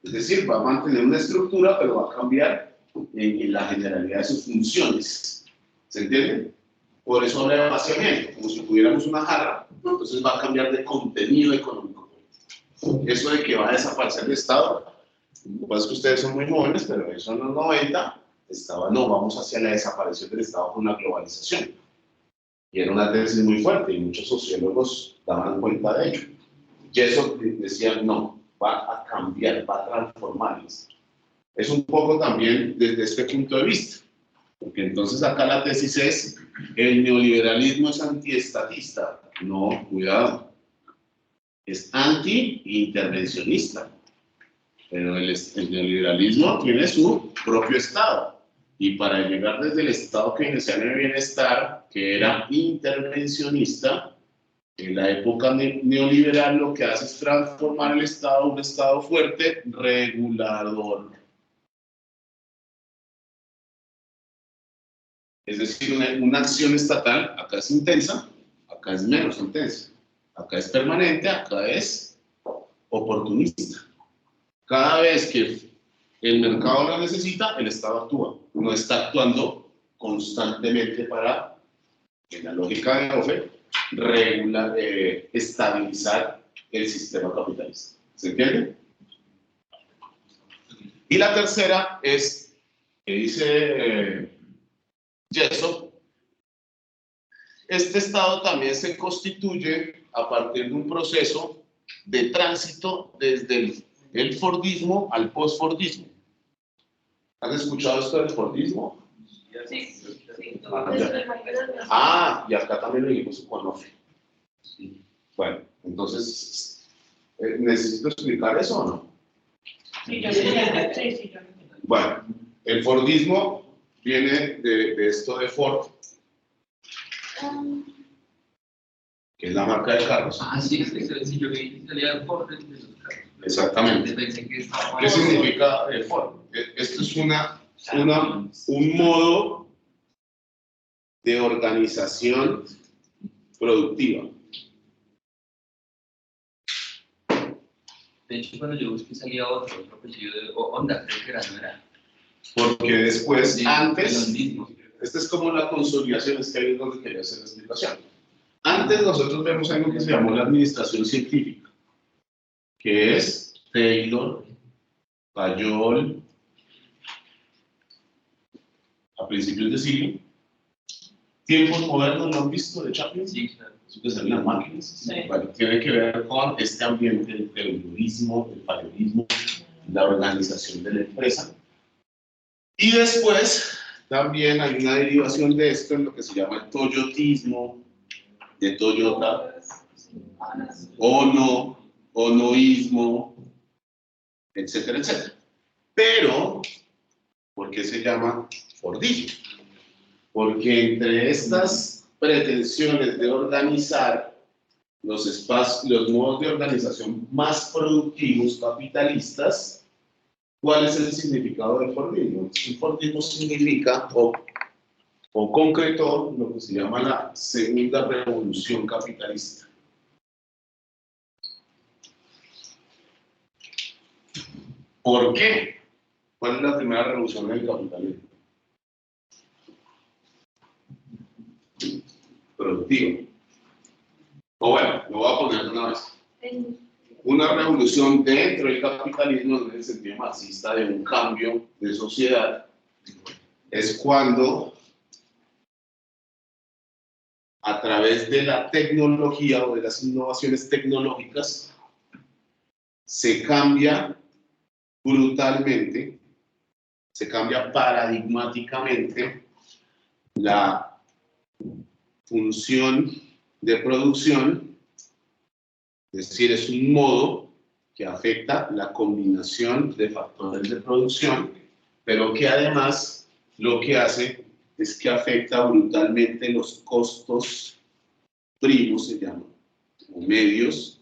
Es decir, va a mantener una estructura, pero va a cambiar en la generalidad de sus funciones. ¿Se entiende? Por eso habla de vaciamiento, como si tuviéramos una jarra, entonces va a cambiar de contenido económico. Eso de que va a desaparecer el Estado, lo que pasa es que ustedes son muy jóvenes, pero eso en los 90 estaba, no, vamos hacia la desaparición del Estado con la globalización. Y era una tesis muy fuerte y muchos sociólogos daban cuenta de ello. Y eso decían, no, va a cambiar, va a transformarles. Es un poco también desde este punto de vista, porque entonces acá la tesis es, el neoliberalismo es antiestatista. No, cuidado, es anti-intervencionista, pero el neoliberalismo tiene su propio Estado, y para llegar desde el Estado keynesiano de bienestar, que era intervencionista, en la época neoliberal lo que hace es transformar el Estado en un Estado fuerte, regulador. Es decir, una acción estatal, acá es intensa, acá es menos intensa, acá es permanente, acá es oportunista. Cada vez que el mercado lo necesita, el Estado actúa. No está actuando constantemente para, en la lógica de Hofe, estabilizar el sistema capitalista. ¿Se entiende? Y la tercera es, que dice Jessup, este Estado también se constituye a partir de un proceso de tránsito desde el Fordismo al post-Fordismo. ¿Han escuchado esto del Fordismo? Sí, sí. Y acá también lo dijimos con Hofe. Bueno, entonces, ¿necesito explicar eso o no? Sí, yo entiendo. Sí, yo entiendo. Bueno, el Fordismo viene de esto de Ford, que es la marca de carros. Sí, yo vi que salía el Ford de los carros. Exactamente. ¿Qué significa Ford? Esto es un modo de organización productiva. De hecho, cuando yo busqué salía otro apellido de Honda, creo que era, ¿no era? Porque después, Sí, antes, mismo. esta es como la consolidación, es que ahí es donde quería hacer la explicación. Antes nosotros vemos algo que se llamó la administración científica, que es Taylor, Fayol, a principios de siglo. Tiempos modernos, ¿lo han visto de Chaplin? Sí, claro. Eso que salen las máquinas. Sí. Bueno, tiene que ver con este ambiente del periodismo, del panelismo, la organización de la empresa. Y después también hay una derivación de esto en lo que se llama el toyotismo, de Toyota, onoísmo, etcétera, etcétera. Pero, ¿por qué se llama Fordismo? Porque entre estas pretensiones de organizar los espacios, los modos de organización más productivos capitalistas, ¿cuál es el significado del Fordismo? El Fordismo significa, o concretó, lo que se llama la segunda revolución capitalista. ¿Por qué? ¿Cuál es la primera revolución del capitalismo? Productiva. O bueno, lo voy a poner de una vez. Una revolución dentro del capitalismo, en el sentido marxista, de un cambio de sociedad, es cuando a través de la tecnología o de las innovaciones tecnológicas se cambia brutalmente, se cambia paradigmáticamente la función de producción, es decir, es un modo que afecta la combinación de factores de producción, pero que además lo que hace es que afecta brutalmente los costos primos, se llaman, o medios,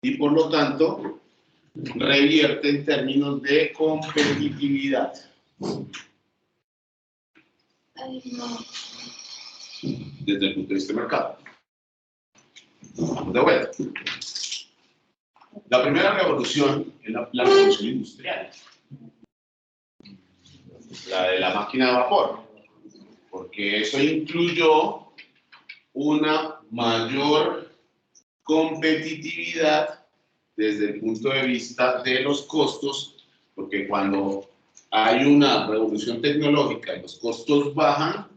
y por lo tanto revierte en términos de competitividad. Ay, no. Desde el punto de vista de mercado. De vuelta. La primera revolución es la revolución industrial, la de la máquina de vapor, porque eso incluyó una mayor competitividad desde el punto de vista de los costos, porque cuando hay una revolución tecnológica y los costos bajan,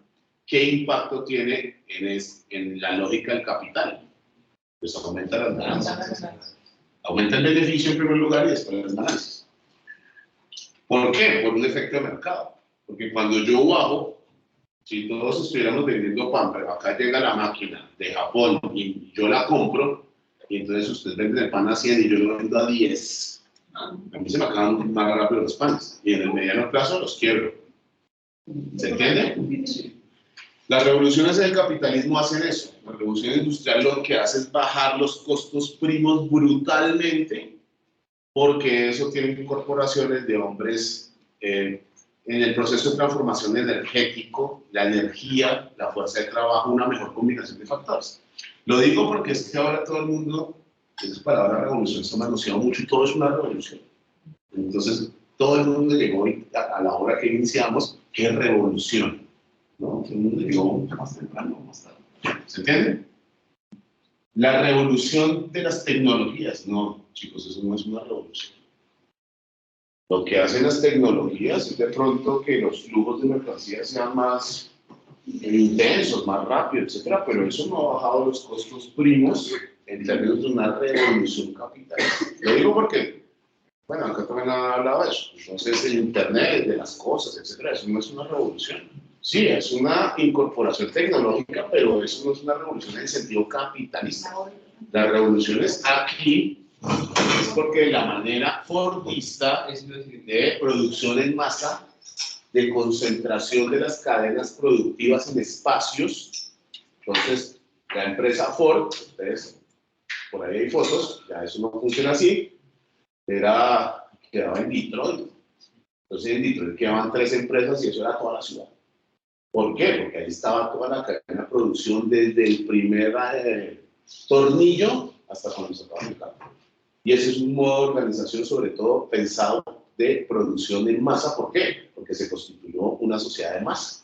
¿qué impacto tiene en la lógica del capital? Pues aumenta las ganancias. Aumenta el beneficio en primer lugar y después las ganancias. ¿Por qué? Por un efecto de mercado. Porque cuando yo bajo, si todos estuviéramos vendiendo pan, pero acá llega la máquina de Japón y yo la compro, y entonces ustedes venden el pan a 100 y yo lo vendo a 10, a mí se me acaban más rápido los panes. Y en el mediano plazo los quiebro. ¿Se entiende? Sí. Las revoluciones del capitalismo hacen eso. La revolución industrial lo que hace es bajar los costos primos brutalmente, porque eso tiene incorporaciones de hombres en el proceso de transformación energético, la energía, la fuerza de trabajo, una mejor combinación de factores. Lo digo porque es que ahora todo el mundo, esa palabra revolución se ha manoseado mucho y todo es una revolución. Entonces, todo el mundo llegó a la hora que iniciamos, ¿qué revolución? ¿No? Todo el mundo llegó más temprano, más tarde. ¿Se entiende? La revolución de las tecnologías. No, chicos, eso no es una revolución. Lo que hacen las tecnologías es de pronto que los flujos de mercancías sean más intensos, más rápidos, etc. Pero eso no ha bajado los costos primos en términos de una revolución capitalista. Lo digo porque, bueno, acá también han hablado de eso. Entonces, el Internet, de las cosas, etc. Eso no es una revolución. Sí, es una incorporación tecnológica, pero eso no es una revolución en el sentido capitalista. La revolución es aquí, es porque la manera fordista de producción en masa, de concentración de las cadenas productivas en espacios, entonces la empresa Ford, ustedes, por ahí hay fotos, ya eso no funciona así, quedaba en Detroit. Entonces en Detroit quedaban 3 empresas y eso era toda la ciudad. ¿Por qué? Porque ahí estaba toda la cadena de producción desde el primer tornillo hasta cuando se acaba el carro. Y ese es un modo de organización sobre todo pensado de producción en masa. ¿Por qué? Porque se constituyó una sociedad de masa.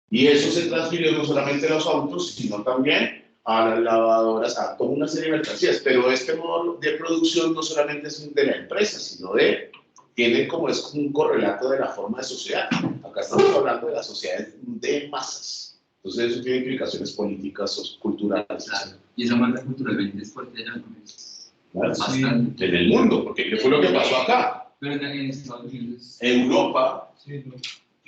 Y eso se transfirió no solamente a los autos, sino también a las lavadoras, a toda una serie de mercancías. Pero este modo de producción no solamente es de la empresa, sino tiene como es un correlato de la forma de sociedad. Acá estamos hablando de las sociedades de masas. Entonces eso tiene implicaciones políticas, culturales. Claro. Y esa marca culturalmente es fuerte allá, ¿no? Bastante. En el mundo, porque ¿qué fue lo que pasó acá? Pero en Estados Unidos. En Europa, Sí, no.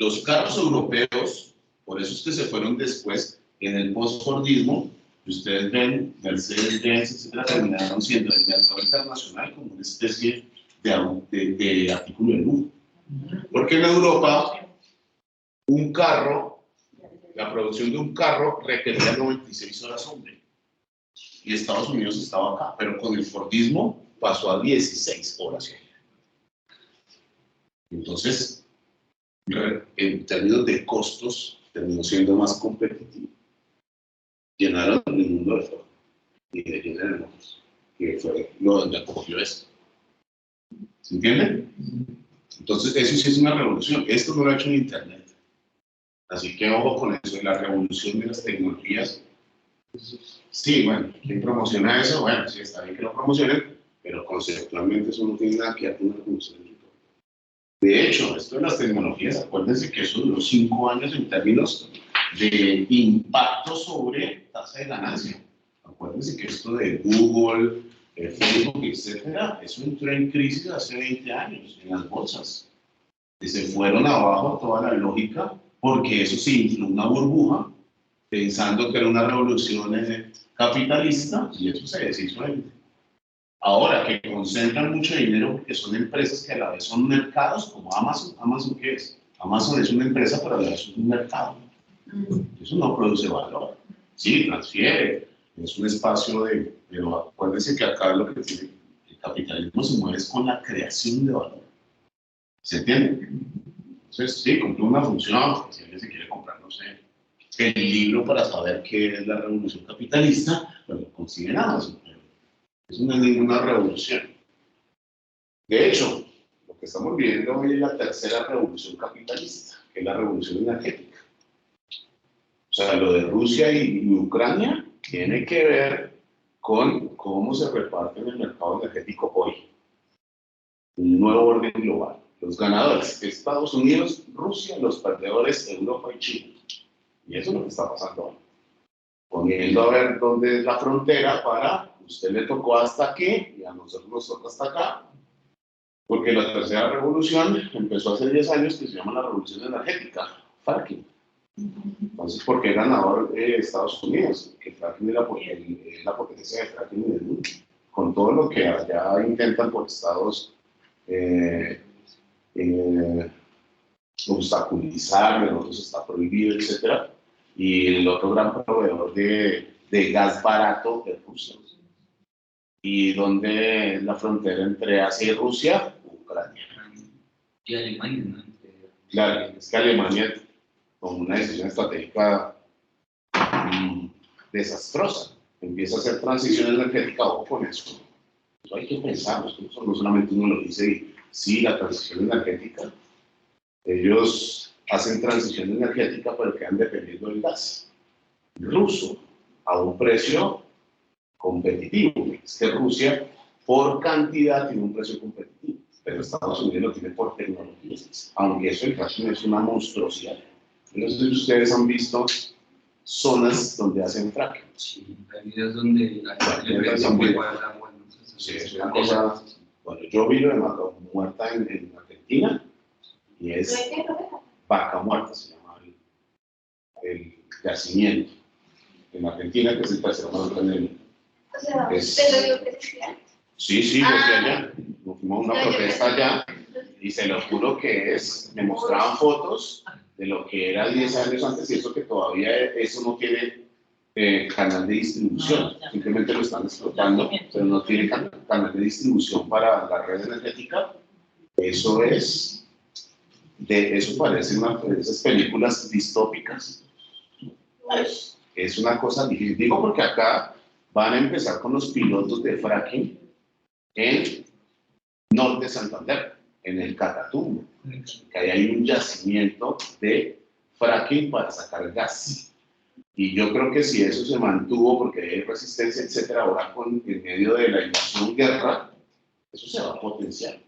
los carros europeos, por eso es que se fueron después en el post-fordismo, ustedes ven, Mercedes-Benz, etc., terminaron siendo el mercado internacional como una especie de artículo de lujo. Porque en Europa, un carro, la producción de un carro requería 96 horas hombre. Y Estados Unidos estaba acá, pero con el fordismo pasó a 16 horas. Entonces, en términos de costos, terminó siendo más competitivo. Llenaron el mundo de Ford y de General Motors, que fue lo donde acogió esto. ¿Se entiende? Entonces, eso sí es una revolución. Esto no lo ha hecho en Internet. Así que ojo con eso, la revolución de las tecnologías. Sí, bueno, ¿quién promociona eso? Bueno, sí, está bien que lo promocionen, pero conceptualmente eso no tiene nada que ver con una revolución. De hecho, esto de las tecnologías, acuérdense que eso duró 5 años en términos de impacto sobre tasa de ganancia. Acuérdense que esto de Google, Facebook, etcétera, eso entró en crisis hace 20 años en las bolsas. Y se fueron abajo toda la lógica porque eso se infló una burbuja pensando que era una revolución capitalista y eso se deshizo Ahora, que concentran mucho dinero porque son empresas que a la vez son mercados, como Amazon. ¿Amazon qué es? Amazon es una empresa, pero a la vez es un mercado. Eso no produce valor. Sí, transfiere, es un espacio de... Pero acuérdense que acá lo que tiene el capitalismo se mueve es con la creación de valor. ¿Se entiende? Entonces, sí, cumple una función. Si alguien se quiere comprar, no sé, el libro para saber qué es la revolución capitalista, pues lo consigue en Amazon. Eso no es ninguna revolución. De hecho, lo que estamos viendo hoy es la tercera revolución capitalista, que es la revolución energética. O sea, lo de Rusia y Ucrania tiene que ver con cómo se reparte en el mercado energético hoy. Un nuevo orden global. Los ganadores, Estados Unidos, Rusia, los perdedores, Europa y China. Y eso es lo que está pasando hoy. Poniendo a ver dónde es la frontera para, usted le tocó hasta aquí y a nosotros nos toca hasta acá. Porque la tercera revolución empezó hace 10 años, que se llama la revolución energética, fracking. Entonces, ¿por qué ganador Estados Unidos? Que fracking es la potencia de fracking en el mundo. Con todo lo que allá intentan por estados obstaculizar, en otros está prohibido, etc. Y el otro gran proveedor de gas barato es Rusia. ¿Y dónde es la frontera entre Asia y Rusia? Ucrania. Y Alemania, ¿no? Claro, es que Alemania, con una decisión estratégica desastrosa, empieza a hacer transición energética, ojo con eso. Eso hay que pensar, no solamente uno lo dice, y sí, la transición energética, ellos hacen transición energética, pero quedan dependiendo del gas ruso a un precio competitivo. Es que Rusia, por cantidad, tiene un precio competitivo, pero Estados Unidos lo tiene por tecnologías, aunque eso el caso es una monstruosidad. No sé si ustedes han visto zonas donde hacen fracking. Sí, hay videos donde la gente se puede guardar el agua. Sí, es una cosa... Bueno, yo vi lo de vaca muerta en Argentina, y es vaca muerta, se llama el yacimiento en Argentina, que es el tercero más grande del mundo. O sea, Es- ¿te lo dio presencial? Sí, sí, desde allá. Nos fuimos a una protesta allá y se lo juro que me mostraban fotos de lo que era 10 años antes y eso que todavía eso no tiene canal de distribución, simplemente lo están explotando, pero no tiene canal de distribución para la red energética. Eso eso parece una de esas películas distópicas. Es una cosa difícil. Digo porque acá van a empezar con los pilotos de fracking en Norte de Santander, en el Catatumbo, que ahí hay un yacimiento de fracking para sacar gas. Y yo creo que si eso se mantuvo, porque hay resistencia, etcétera, ahora en medio de la invasión, guerra, eso se va a potenciar.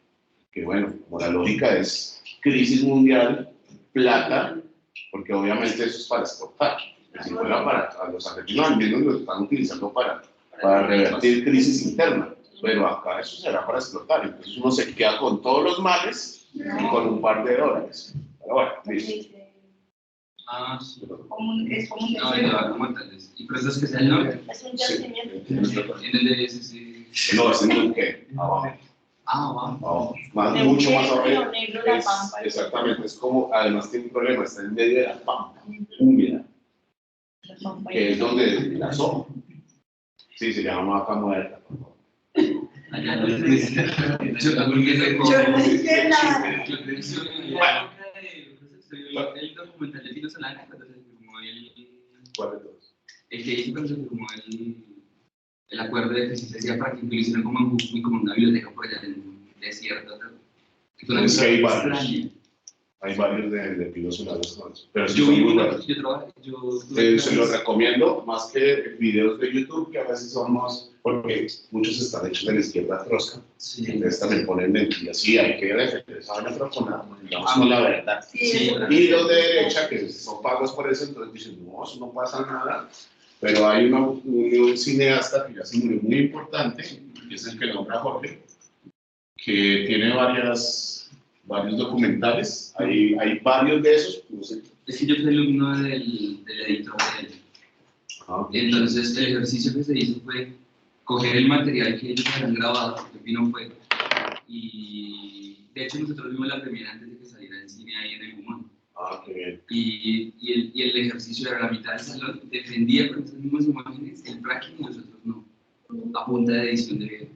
Que bueno, como la lógica es crisis mundial, plata, porque obviamente eso es para exportar. Si fuera para los argentinos, al menos lo están utilizando para revertir crisis interna, pero acá eso será para explotar. Entonces uno se queda con todos los males y con un par de dólares. Pero bueno, listo. Ah, sí. Es como un No, y la vaca muerta. ¿Y por eso es que sea el norte? Es un yacimiento. En el de ese sí. No, es en Duque, abajo. Ah, wow. Mucho más abajo. Río Negro, La Pampa. Exactamente, es como, además tiene un problema, está en medio de la pampa, húmeda, que es donde la zona. Sí, se llama vaca muerta. Allá no es. Yo también Yo no hice nada. El documental de Tino Solana, cuando se firmó ¿Cuál de todos? el que hizo cuando se firmó el acuerdo de que si se hacía fracking, que lo hicieron como una biblioteca por allá en el desierto. Que fue una Es que hay cosa varios. extraña. Hay varios de pilos solares con eso. Pero sí Yo son vi muy uno, buenos. yo trabajé, Se los recomiendo más que videos de YouTube, que a veces son más, porque muchos están hechos de la izquierda trosca. Sí. Entonces también ponen mentiras. Sí, hay que defender esa vaina, pero con la verdad. Sí, Y los de derecha, que son pagos por eso, entonces dicen, no, eso no pasa nada. Pero hay un cineasta que ya se murió muy importante, que es el que nombra Jorge, que tiene varios documentales. Hay varios de esos. No sé. Es que yo fui alumno del editor de él. Ah, Entonces, el ejercicio que se hizo fue coger el material que ellos habían grabado, que vino fue, y de hecho nosotros vimos la premiere antes de que saliera en cine ahí en el Gumón. Ah, qué bien. Y el ejercicio era la mitad del salón, defendía con esas mismas imágenes el fracking y nosotros no, a punta de edición de video.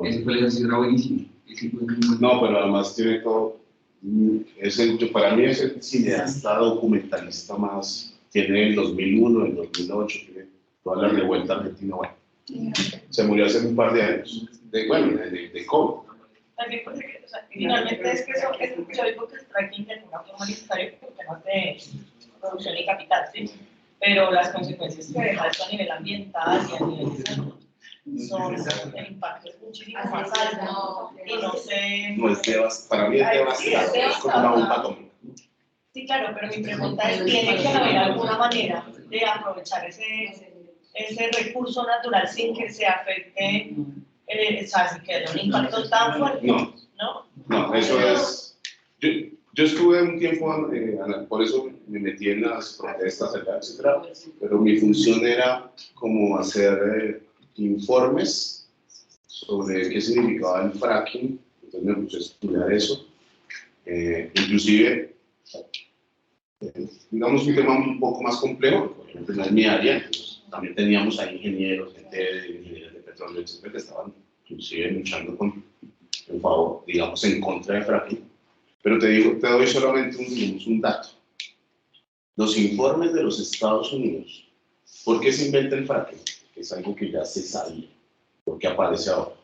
Ese fue el ejercicio, era buenísimo. Ese fue muy bueno. No, pero además tiene todo. Para mí es el cineasta documentalista más. Tiene el 2001, el 2008, tiene toda la revuelta argentina. Bueno, se murió hace un par de años. De COVID. También porque, o sea, finalmente es que eso, yo digo que el tracking de alguna forma es necesario por temas de producción y capital, ¿sí? Pero las consecuencias que deja esto a nivel ambiental y a nivel de salud son, el impacto es muchísimo más alto y no sé... No es para mí es devastador, es como una bomba atómica. Sí, claro, pero mi pregunta es, ¿tiene que haber alguna manera de aprovechar ese recurso natural sin que se afecte, o sea, sin que haya un impacto tan fuerte? No, eso es... Yo estuve un tiempo, por eso me metí en las protestas, etcétera, pero mi función era como hacer informes sobre qué significaba el fracking, entonces me puse a estudiar eso, inclusive, digamos un tema un poco más complejo, obviamente no es mi área, entonces también teníamos ahí ingenieros, gente de ingenieros de petróleo, etcétera, que estaban inclusive luchando en favor, digamos, en contra del fracking. Pero te doy solamente un dato. Los informes de los Estados Unidos, ¿por qué se inventa el fracking? Que es algo que ya se sabía, porque aparece ahora.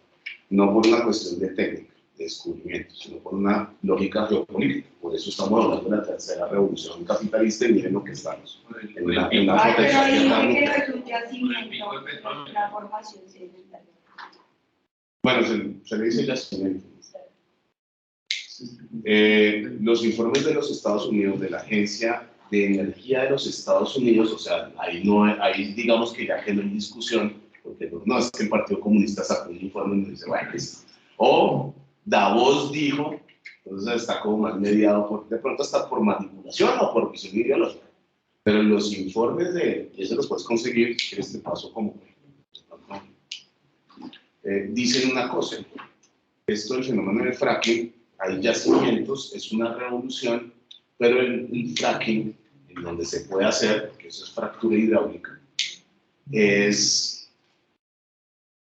No por una cuestión de técnica, de descubrimiento, sino por una lógica geopolítica. Por eso estamos hablando de la tercera revolución capitalista y miren lo que estamos. En una la formación sedentaria. Bueno, se le dice yacimiento. Los informes de los Estados Unidos, de la Agencia de Energía de los Estados Unidos, o sea, ahí digamos que ya que no hay discusión, porque no es que el Partido Comunista sacó un informe y dice, bueno, o Davos dijo, entonces está como más mediado, de pronto hasta por manipulación o por visión ideológica, pero los informes y eso los puedes conseguir, que este paso como, dicen una cosa, esto del fenómeno del fracking, hay yacimientos, es una revolución, pero el fracking, en donde se puede hacer, que eso es fractura hidráulica, es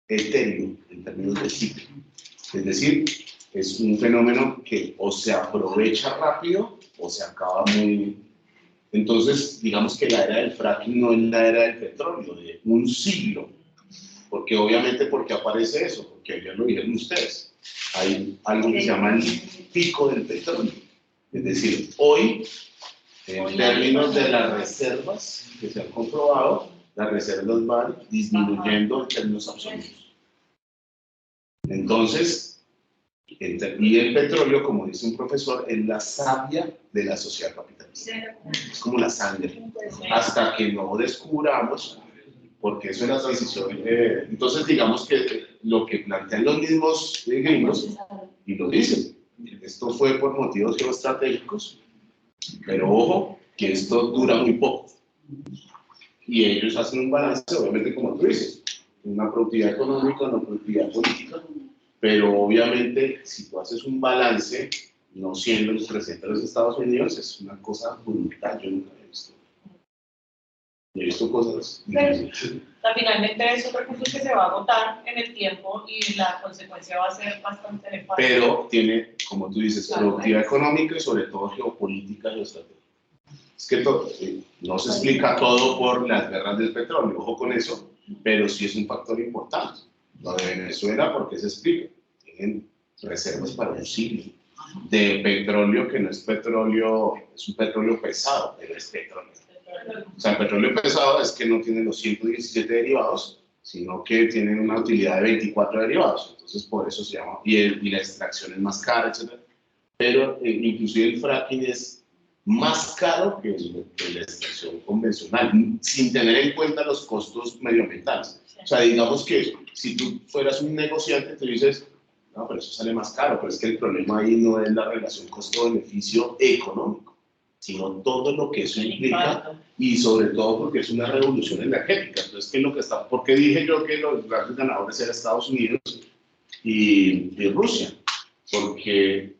etéreo en términos de ciclo. Es decir, es un fenómeno que o se aprovecha rápido o se acaba muy... Entonces, digamos que la era del fracking no es la era del petróleo, de un siglo. Porque obviamente, ¿por qué aparece eso? Porque ayer lo dijeron ustedes. Hay algo que se llama el pico del petróleo. Es decir, hoy, en términos de las reservas que se han comprobado, las reservas van disminuyendo en términos absolutos. Entonces, y el petróleo, como dice un profesor, es la savia de la sociedad capitalista. Es como la sangre. Hasta que no descubramos, porque eso es la transición. Entonces, digamos que lo que plantean los mismos gringos, y lo dicen, esto fue por motivos geoestratégicos, pero ojo, que esto dura muy poco. Y ellos hacen un balance, obviamente, como tú dices, una productividad económica, una productividad política, pero obviamente, si tú haces un balance, no siendo el presidente de los Estados Unidos, es una cosa brutal, yo nunca he visto. He visto cosas. Finalmente es un recurso que se va a agotar en el tiempo y la consecuencia va a ser bastante nefasta. Pero tiene, como tú dices, productividad económica y sobre todo geopolítica y estratégica. Es que no se explica todo por las guerras del petróleo, ojo con eso, pero sí es un factor importante. Lo de Venezuela, ¿por qué se explica? Tienen reservas para un siglo de petróleo que no es petróleo, es un petróleo pesado, pero es petróleo. O sea, el petróleo pesado es que no tiene los 117 derivados, sino que tienen una utilidad de 24 derivados. Entonces, por eso se llama, y la extracción es más cara, etc. Pero inclusive el fracking es más caro que la extracción convencional, sin tener en cuenta los costos medioambientales. O sea, digamos que si tú fueras un negociante, tú dices, pero eso sale más caro, pero es que el problema ahí no es la relación costo-beneficio económico. sino todo lo que eso implica y sobre todo porque es una revolución energética. Entonces, ¿qué es lo que está? ¿Por qué dije yo que los grandes ganadores eran Estados Unidos y Rusia? Porque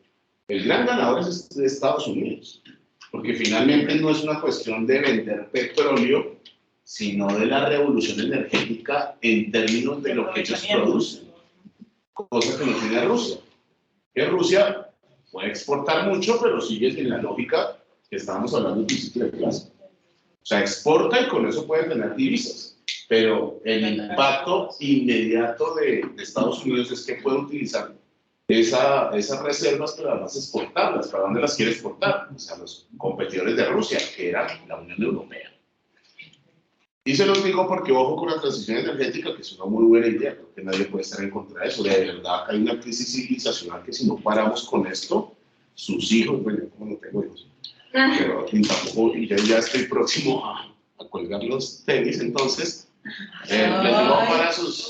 el gran ganador es de Estados Unidos, porque finalmente no es una cuestión de vender petróleo, sino de la revolución energética en términos de lo que ellos producen, cosa que no tiene Rusia. Que Rusia puede exportar mucho, pero sigue sin la lógica que estábamos hablando al principio de clase. O sea, exporta y con eso puede tener divisas, pero el impacto inmediato de Estados Unidos es que puede utilizar esas reservas para además exportarlas. ¿Para dónde las quiere exportar? O sea, los competidores de Rusia, que era la Unión Europea. Y se los digo porque ojo con la transición energética, que es una muy buena idea, creo que nadie puede estar en contra de eso. De verdad que hay una crisis civilizacional que si no paramos con esto, sus hijos, bueno, como no tengo hijos, pero tampoco, y yo ya estoy próximo a colgar los tenis, entonces, les digo para sus...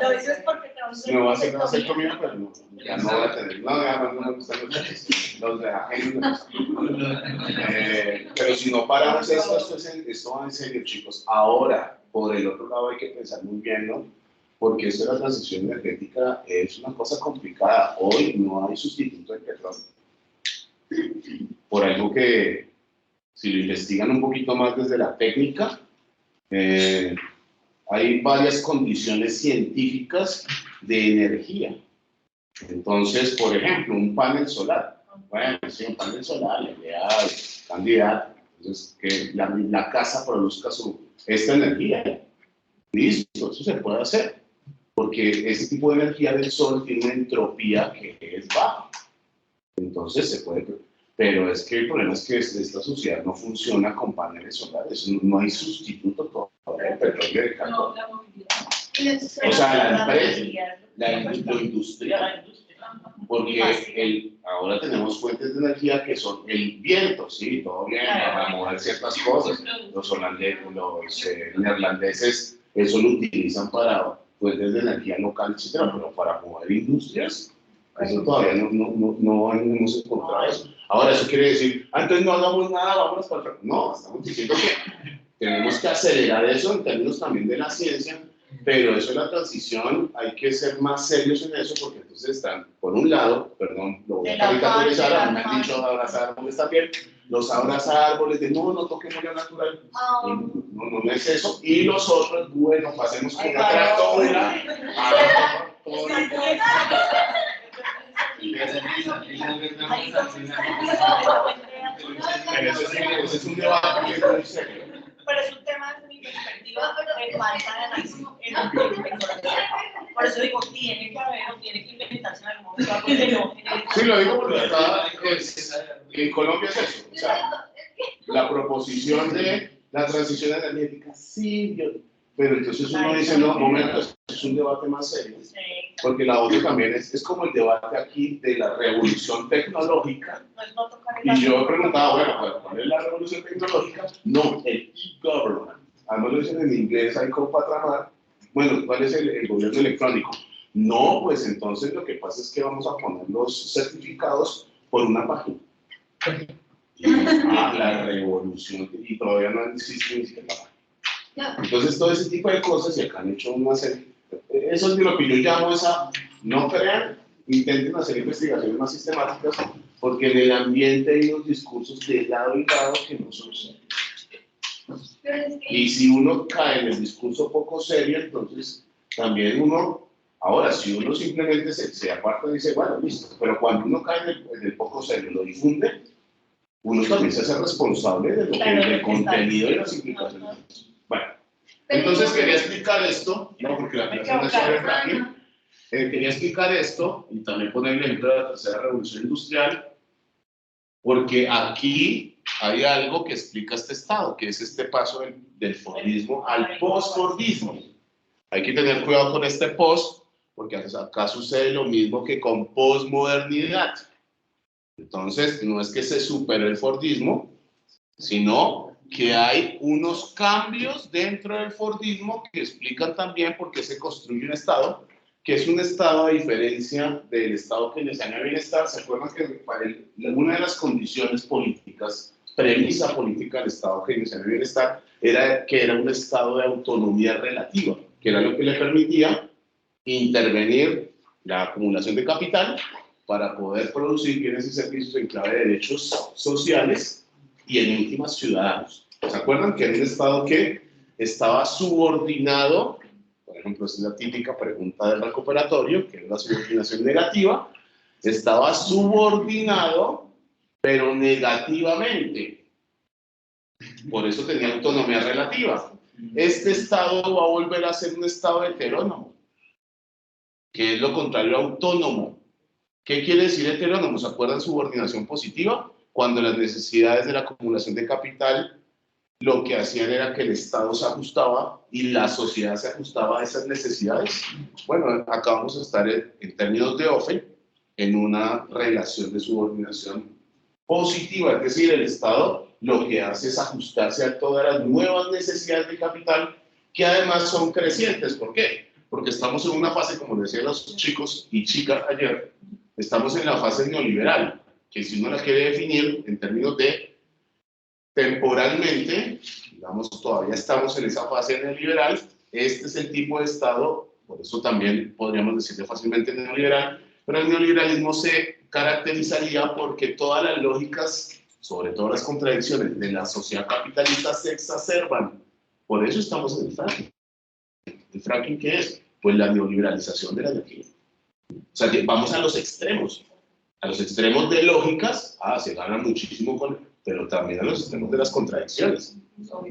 Lo dices porque te Me va a hacer comida, pero no, ya no voy a tener. No, ya no me gustan los de ajenos. Pero si no paramos esto va en serio, chicos. Ahora, por el otro lado, hay que pensar muy bien, ¿no? Porque esto de la transición energética es una cosa complicada. Hoy no hay sustituto de petróleo. Por algo que, si lo investigan un poquito más desde la técnica, hay varias condiciones científicas de energía. Entonces, por ejemplo, un panel solar. Bueno, sí, un panel solar, la idea es candidato. Entonces, que la casa produzca esta energía. Listo, eso se puede hacer. Porque ese tipo de energía del sol tiene una entropía que es baja. Entonces, se puede... Pero es que el problema es que esta sociedad no funciona con paneles solares. No hay sustituto todavía del petróleo de carbón. O sea, la empresa, lo industrial. Porque ahora tenemos fuentes de energía que son el viento, sí, todo bien, para mover ciertas cosas. Los neerlandeses eso lo utilizan para fuentes de energía local, etcétera, pero para mover industrias, eso todavía no hemos encontrado eso. Ahora, eso quiere decir, entonces no hagamos nada, vámonos para el... No, estamos diciendo que tenemos que acelerar eso en términos también de la ciencia, pero eso es la transición, hay que ser más serios en eso, porque entonces están, por un lado, perdón, lo voy a caricaturizar, me han dicho abrazar árboles también, los abrazar árboles de no toquemos la naturaleza, no es eso, y los otros, bueno, pasemos con una tractora, ese es un debate muy serio. Pero es un tema desde mi perspectiva de falta de análisis por eso digo, tiene que haber o tiene que inventarse en algún momento algo que no genere. Sí, lo digo porque acá en Colombia es eso. O sea, la proposición de la transición energética, sí, pero entonces uno dice, no, momento, es un debate más serio. Porque la otra también es como el debate aquí de la revolución tecnológica. Y yo he preguntado, bueno, ¿cuál es la revolución tecnológica? No, el e-government. Además lo dicen en inglés, hay copa tramar. Bueno, ¿cuál es el gobierno electrónico? No, pues entonces lo que pasa es que vamos a poner los certificados por una página. La revolución, y todavía no existe ni siquiera la página. Entonces todo ese tipo de cosas, y acá han hecho una serie. Eso es lo que yo llamo esa, no crean, intenten hacer investigaciones más sistemáticas, porque en el ambiente hay unos discursos de lado y lado que no son serios. Y si uno cae en el discurso poco serio, entonces también uno, ahora si uno simplemente se aparta y dice, bueno, listo, pero cuando uno cae en el poco serio, lo difunde, uno también se hace responsable de lo que, del contenido y las implicaciones. Bueno, entonces quería explicar esto, no porque la clase no es sobre fracking, quería explicar esto y también poner el ejemplo de la tercera revolución industrial, porque aquí hay algo que explica este estado, que es este paso del Fordismo al post-Fordismo. Hay que tener cuidado con este post, porque acá sucede lo mismo que con posmodernidad. Entonces, no es que se supere el Fordismo, sino que hay unos cambios dentro del Fordismo que explican también por qué se construye un estado que es un Estado a diferencia del Estado keynesiano de bienestar. ¿Se acuerdan que una de las condiciones políticas, premisa política del Estado keynesiano de bienestar, era que era un Estado de autonomía relativa, que era lo que le permitía intervenir la acumulación de capital para poder producir bienes y servicios en clave de derechos sociales y en últimas ciudadanos? ¿Se acuerdan que era un Estado que estaba subordinado? Por ejemplo, esa es la típica pregunta del recuperatorio, que es la subordinación negativa. Estaba subordinado, pero negativamente. Por eso tenía autonomía relativa. Este Estado va a volver a ser un Estado heterónomo, que es lo contrario a autónomo. ¿Qué quiere decir heterónomo? ¿Se acuerdan subordinación positiva? Cuando las necesidades de la acumulación de capital lo que hacían era que el Estado se ajustaba y la sociedad se ajustaba a esas necesidades. Bueno, acá vamos a estar en términos de OFE en una relación de subordinación positiva, es decir, el Estado lo que hace es ajustarse a todas las nuevas necesidades de capital que además son crecientes. ¿Por qué? Porque estamos en una fase, como decían los chicos y chicas ayer, estamos en la fase neoliberal, que si uno la quiere definir en términos de temporalmente, digamos, todavía estamos en esa fase neoliberal. Este es el tipo de Estado, por eso también podríamos decirle fácilmente neoliberal, pero el neoliberalismo se caracterizaría porque todas las lógicas, sobre todo las contradicciones de la sociedad capitalista, se exacerban. Por eso estamos en el fracking. ¿El fracking qué es? Pues la neoliberalización de la energía. O sea, que vamos a los extremos de lógicas. Se gana muchísimo pero también a los extremos de las contradicciones.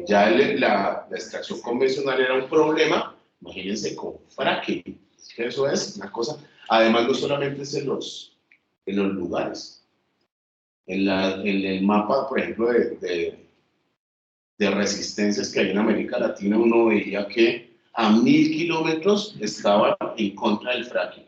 Ya la extracción convencional era un problema, imagínense con fracking. Eso es una cosa. Además, no solamente es en los lugares. En el mapa, por ejemplo, de resistencias que hay en América Latina, uno veía que a 1000 kilómetros estaban en contra del fracking.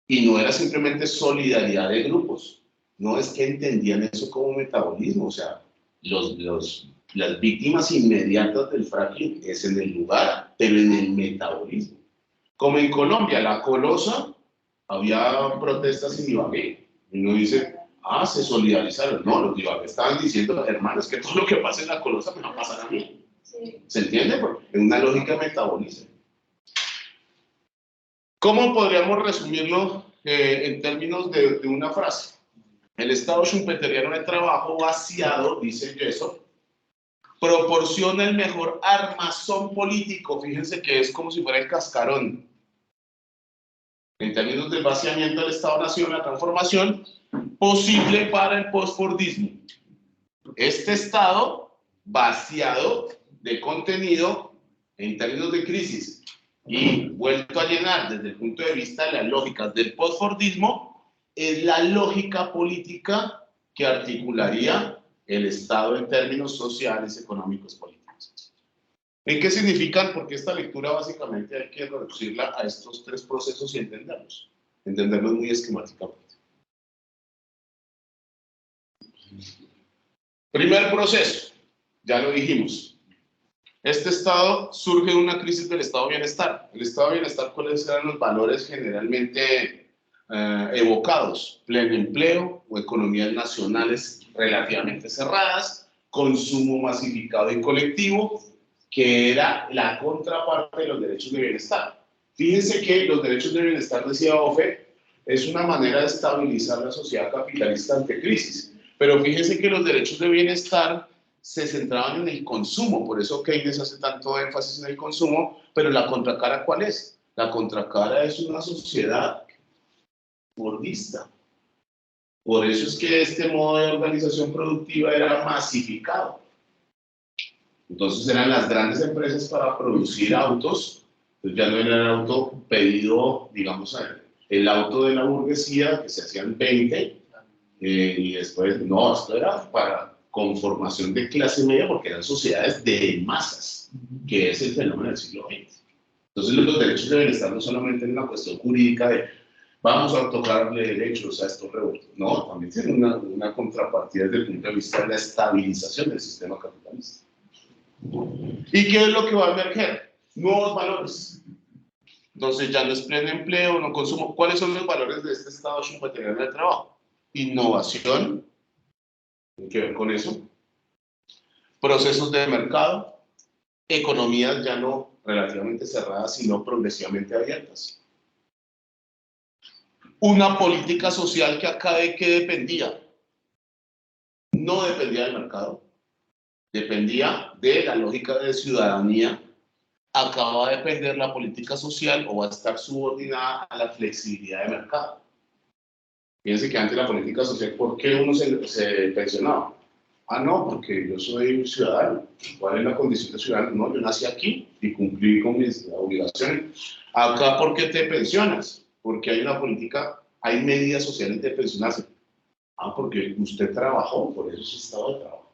Y no era simplemente solidaridad de grupos. No es que entendían eso como metabolismo, o sea, las víctimas inmediatas del fracking es en el lugar, pero en el metabolismo. Como en Colombia, la Colosa, había protestas en Ibagué. Y uno dice, se solidarizaron. No, los de Ibagué estaban diciendo, hermanos, que todo lo que pasa en la Colosa me va a pasar a mí. Sí. ¿Se entiende? Es una lógica metabolismo. ¿Cómo podríamos resumirlo en términos de una frase? El Estado schumpeteriano de trabajo vaciado, dice Jessop, proporciona el mejor armazón político. Fíjense que es como si fuera el cascarón. En términos del vaciamiento del Estado-Nación, la transformación posible para el postfordismo. Este Estado vaciado de contenido en términos de crisis y vuelto a llenar desde el punto de vista de las lógicas del postfordismo, es la lógica política que articularía el Estado en términos sociales, económicos, políticos. ¿En qué significan? Porque esta lectura básicamente hay que reducirla a estos tres procesos y entenderlos muy esquemáticamente. Primer proceso, ya lo dijimos. Este Estado surge de una crisis del Estado de Bienestar. El Estado de Bienestar, ¿cuáles eran los valores generalmente evocados? Pleno empleo o economías nacionales relativamente cerradas, consumo masificado y colectivo, que era la contraparte de los derechos de bienestar. Fíjense que los derechos de bienestar, decía OFE, es una manera de estabilizar la sociedad capitalista ante crisis. Pero fíjense que los derechos de bienestar se centraban en el consumo, por eso Keynes hace tanto énfasis en el consumo, pero la contracara, ¿cuál es? La contracara es una sociedad fordista. Por eso es que este modo de organización productiva era masificado. Entonces eran las grandes empresas para producir autos, pues ya no era el auto pedido, digamos, el auto de la burguesía, que se hacían 20, y después, no, esto era para conformación de clase media, porque eran sociedades de masas, que es el fenómeno del siglo XX. Entonces los derechos de bienestar no solamente en una cuestión jurídica de vamos a tocarle derechos a estos revueltos, no, también tiene una contrapartida desde el punto de vista de la estabilización del sistema capitalista. ¿Y qué es lo que va a emerger? Nuevos valores. Entonces ya no es pleno empleo, no consumo. ¿Cuáles son los valores de este Estado Schumpeteriano del trabajo? Innovación, tiene que ver con eso. Procesos de mercado, economías ya no relativamente cerradas, sino progresivamente abiertas. Una política social que acá de qué dependía. No dependía del mercado, dependía de la lógica de ciudadanía. Acá va a depender la política social o va a estar subordinada a la flexibilidad de mercado. Fíjense que antes la política social, ¿por qué uno se pensionaba? Ah, no, porque yo soy ciudadano. ¿Cuál es la condición de ciudadano? No, yo nací aquí y cumplí con mis obligaciones. Acá, ¿por qué te pensionas? Porque hay una política, hay medidas sociales de pensionarse. Ah, porque usted trabajó, por eso es estado de trabajo.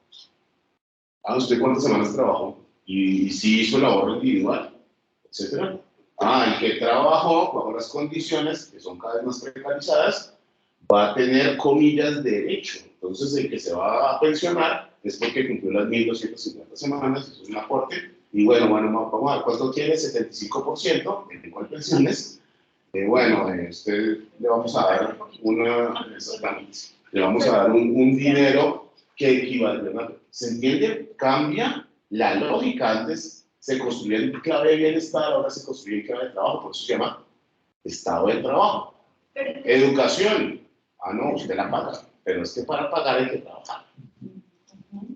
Ah, ¿usted cuántas semanas trabajó? Y sí hizo el ahorro individual, etcétera. Ah, el que trabajó bajo las condiciones que son cada vez más precarizadas va a tener, comillas, derecho. Entonces, el que se va a pensionar es porque cumplió las 1.250 semanas, eso es un aporte. Y bueno, vamos a ver cuánto tiene, 75% en igual pensiones. Usted le vamos a dar le vamos a dar un dinero que equivale a... ¿Se entiende? Cambia la lógica. Antes se construía en clave de bienestar, ahora se construye en clave de trabajo, por eso se llama estado de trabajo. Educación. Ah, no, usted la paga, pero es que para pagar hay que trabajar.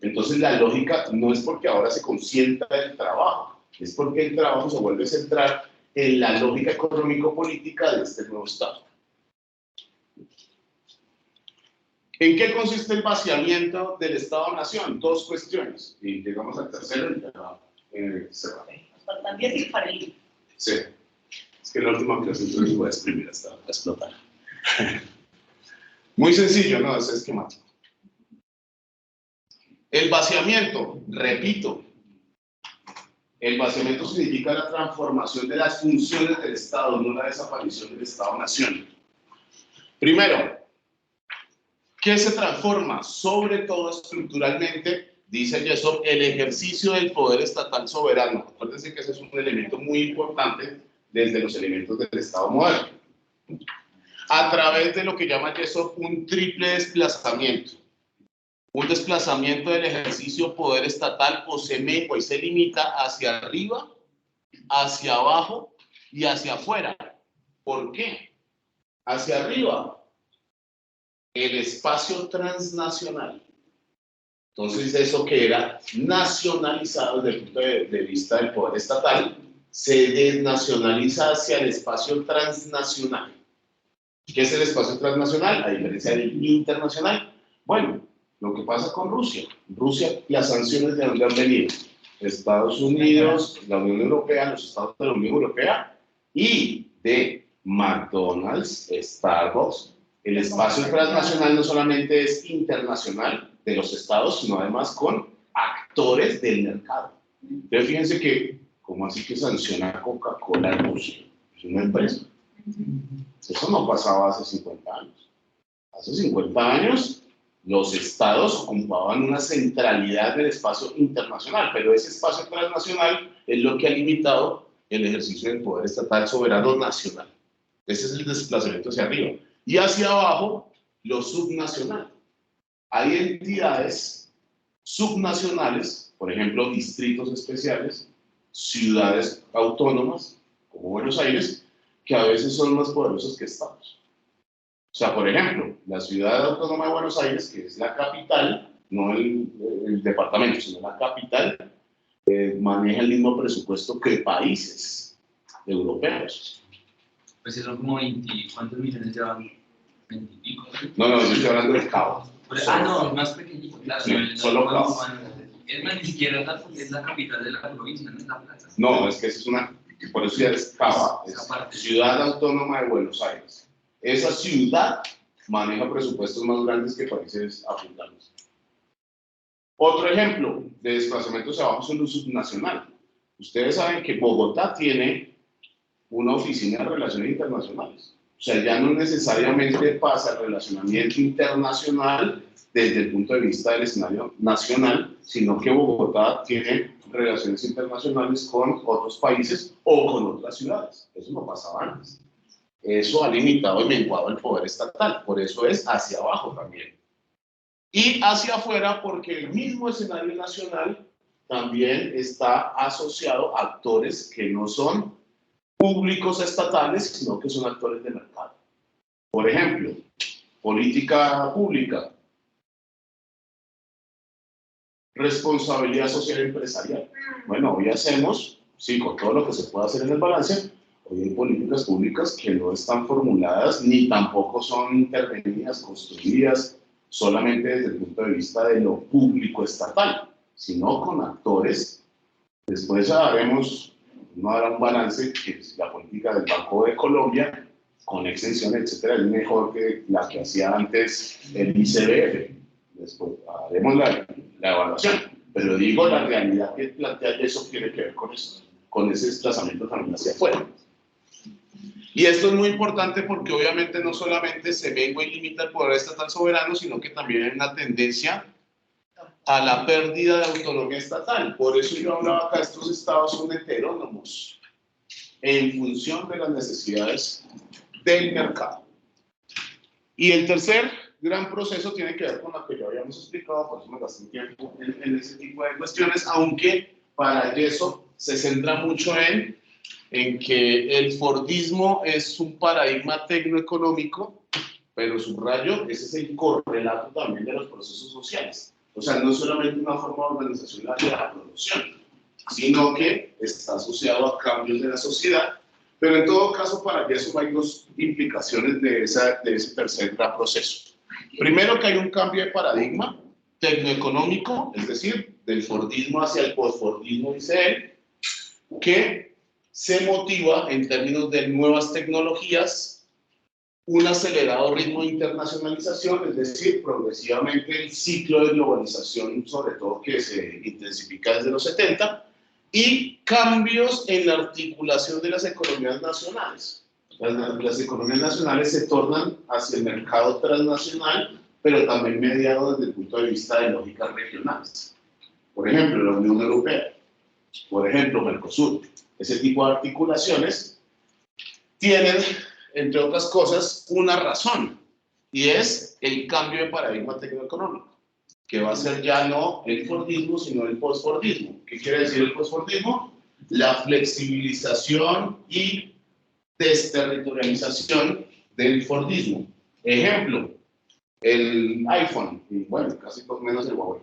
Entonces la lógica no es porque ahora se consienta el trabajo, es porque el trabajo se vuelve central en la lógica económico-política de este nuevo Estado. ¿En qué consiste el vaciamiento del Estado-Nación? Dos cuestiones. Y llegamos al tercero y cerramos. Faltan 10 y para el... Sí. Es que la última clase entonces voy a exprimir hasta explotar. Muy sencillo, ¿no? Es esquemático. El vaciamiento, repito, el vaciamiento significa la transformación de las funciones del Estado, no la desaparición del Estado-Nación. Primero, ¿qué se transforma? Sobre todo estructuralmente, dice Jessop, el ejercicio del poder estatal soberano. Acuérdense que ese es un elemento muy importante desde los elementos del Estado moderno. A través de lo que llama Jessop un triple desplazamiento. Un desplazamiento del ejercicio poder estatal o se mengua y se limita hacia arriba, hacia abajo y hacia afuera. ¿Por qué? Hacia arriba, el espacio transnacional. Entonces, eso que era nacionalizado desde el punto de vista del poder estatal, se desnacionaliza hacia el espacio transnacional. ¿Qué es el espacio transnacional? A diferencia del internacional. Bueno, lo que pasa con Rusia. Rusia, las sanciones de dónde han venido. Estados Unidos, la Unión Europea, los estados de la Unión Europea y de McDonald's, Starbucks. El espacio transnacional no solamente es internacional de los estados, sino además con actores del mercado. Entonces, fíjense que, ¿cómo así que sanciona a Coca-Cola en Rusia? Es una empresa. Eso no pasaba hace 50 años. Hace 50 años los estados ocupaban una centralidad del espacio internacional, pero ese espacio transnacional es lo que ha limitado el ejercicio del poder estatal soberano nacional. Ese es el desplazamiento hacia arriba. Y hacia abajo, lo subnacional. Hay entidades subnacionales, por ejemplo, distritos especiales, ciudades autónomas, como Buenos Aires, que a veces son más poderosos que estados. O sea, por ejemplo, la ciudad autónoma de Buenos Aires, que es la capital, no el departamento, sino la capital, maneja el mismo presupuesto que países europeos. Pues son como 20, ¿cuántos millones llevan? 20 y pico. No, yo estoy hablando de Cabo. No, más pequeñito, claro. Sí, solo Cabo. Es más, ni siquiera es la capital de la provincia, no es La Plata. No, es que es una, por eso ya es Cava, es Ciudad Autónoma de Buenos Aires. Esa ciudad maneja presupuestos más grandes que países africanos. Otro ejemplo de desplazamiento hacia abajo son los subnacionales. Ustedes saben que Bogotá tiene una oficina de relaciones internacionales. O sea, ya no necesariamente pasa el relacionamiento internacional desde el punto de vista del escenario nacional, sino que Bogotá tiene relaciones internacionales con otros países o con otras ciudades. Eso no pasaba antes. Eso ha limitado y menguado el poder estatal, por eso es hacia abajo también. Y hacia afuera porque el mismo escenario nacional también está asociado a actores que no son públicos estatales, sino que son actores de mercado. Por ejemplo, política pública, responsabilidad social empresarial. Bueno, hoy hacemos, sí, con todo lo que se puede hacer en el balance, hoy hay políticas públicas que no están formuladas ni tampoco son intervenidas, construidas solamente desde el punto de vista de lo público estatal, sino con actores. Después haremos, no hará un balance que la política del Banco de Colombia, con exención, etcétera, es mejor que la que hacía antes el ICBF. Después haremos la evaluación, pero digo, la realidad que plantea eso tiene que ver con eso, con ese desplazamiento también hacia afuera. Y esto es muy importante porque obviamente no solamente se mengua y limita el poder estatal soberano, sino que también hay una tendencia a la pérdida de autonomía estatal. Por eso yo hablaba acá, estos estados son heterónomos en función de las necesidades del mercado. Y el tercer gran proceso tiene que ver con lo que ya habíamos explicado, por eso me gasté un tiempo en ese tipo de cuestiones, aunque para eso se centra mucho en que el fordismo es un paradigma tecnoeconómico, pero subrayo, ese es el correlato también de los procesos sociales. O sea, no es solamente una forma de organización de la producción, sino que está asociado a cambios de la sociedad, pero en todo caso para eso hay dos implicaciones de ese tercer gran proceso. Primero, que hay un cambio de paradigma tecnoeconómico, es decir, del fordismo hacia el postfordismo, dice él, que se motiva en términos de nuevas tecnologías, un acelerado ritmo de internacionalización, es decir, progresivamente el ciclo de globalización, sobre todo que se intensifica desde los 70, y cambios en la articulación de las economías nacionales. Las economías nacionales se tornan hacia el mercado transnacional, pero también mediado desde el punto de vista de lógicas regionales. Por ejemplo, la Unión Europea, por ejemplo, Mercosur. Ese tipo de articulaciones tienen, entre otras cosas, una razón, y es el cambio de paradigma tecnoeconómico, que va a ser ya no el fordismo, sino el postfordismo. ¿Qué quiere decir el postfordismo? La flexibilización y desterritorialización del fordismo. Ejemplo, el iPhone, y bueno, casi por menos el Huawei.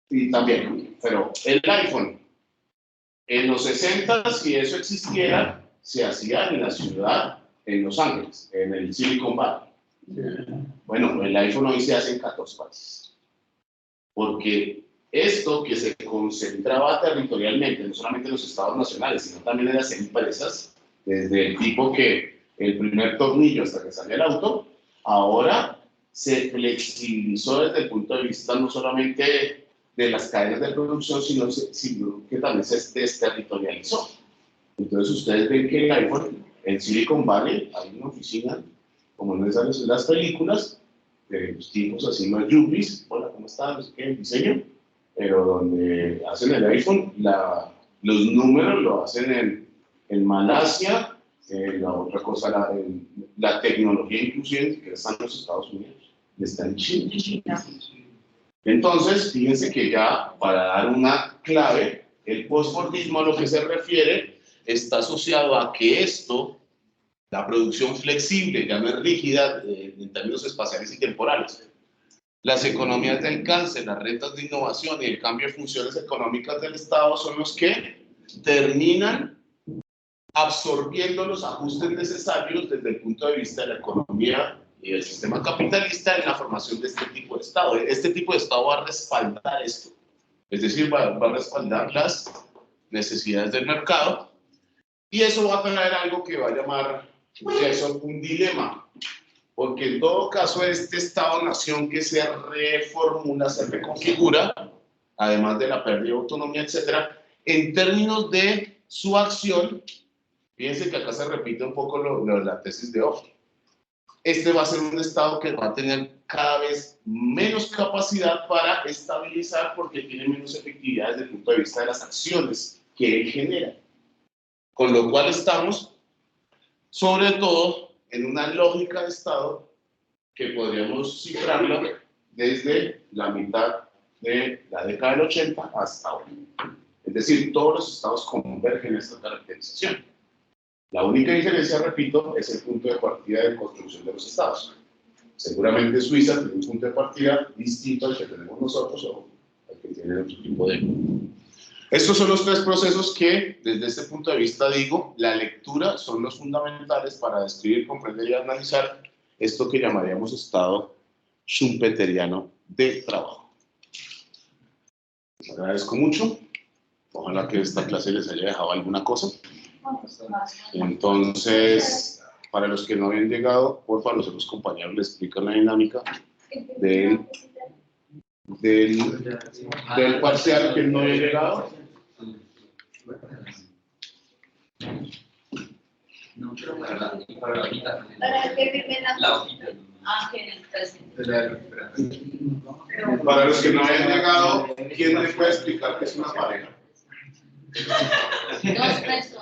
Y también, pero el iPhone, en los 60, si eso existiera, se hacía en la ciudad, en Los Ángeles, en el Silicon Valley. Bueno, el iPhone hoy se hace en 14 países. Porque esto que se concentraba territorialmente, no solamente en los estados nacionales, sino también en las empresas, desde el tipo que el primer tornillo hasta que salía el auto, ahora se flexibilizó desde el punto de vista no solamente de las cadenas de producción, sino que también se desterritorializó. Entonces ustedes ven que el iPhone, en Silicon Valley, hay una oficina, como en las películas, de los tipos así más yuppies, hola, ¿cómo están? No sé qué, el diseño, pero donde hacen el iPhone, los números lo hacen en Malasia, la otra cosa, la tecnología inclusive, que está en los Estados Unidos, está en China. Entonces, fíjense que ya, para dar una clave, el postfordismo a lo que se refiere está asociado a que esto, la producción flexible, ya no es rígida en términos espaciales y temporales. Las economías de alcance, las rentas de innovación y el cambio de funciones económicas del Estado son los que terminan absorbiendo los ajustes necesarios desde el punto de vista de la economía y el sistema capitalista en la formación de este tipo de Estado. Este tipo de Estado va a respaldar esto, es decir, va a respaldar las necesidades del mercado, y eso va a traer algo que va a llamar eso un dilema, porque en todo caso este Estado-nación que se reformula, se reconfigura, además de la pérdida de autonomía, etcétera, en términos de su acción, fíjense que acá se repite un poco la tesis de Off. Este va a ser un Estado que va a tener cada vez menos capacidad para estabilizar porque tiene menos efectividad desde el punto de vista de las acciones que él genera. Con lo cual estamos, sobre todo, en una lógica de Estado que podríamos cifrarla desde la mitad de la década del 80 hasta ahora. Es decir, todos los estados convergen en esta caracterización. La única diferencia, repito, es el punto de partida de construcción de los estados. Seguramente Suiza tiene un punto de partida distinto al que tenemos nosotros o al que tiene otro tipo de... Estos son los tres procesos que, desde este punto de vista, digo, la lectura son los fundamentales para describir, comprender y analizar esto que llamaríamos estado schumpeteriano de trabajo. Les agradezco mucho. Ojalá que esta clase les haya dejado alguna cosa. Entonces, para los que no habían llegado, por favor, los otros compañeros les explican la dinámica del parcial que no había llegado. No, pero para la hojita. Para que firme La hojita. Ah, que en el presente. Para los que no habían llegado, ¿quién me puede explicar qué es una pareja? Dos personas.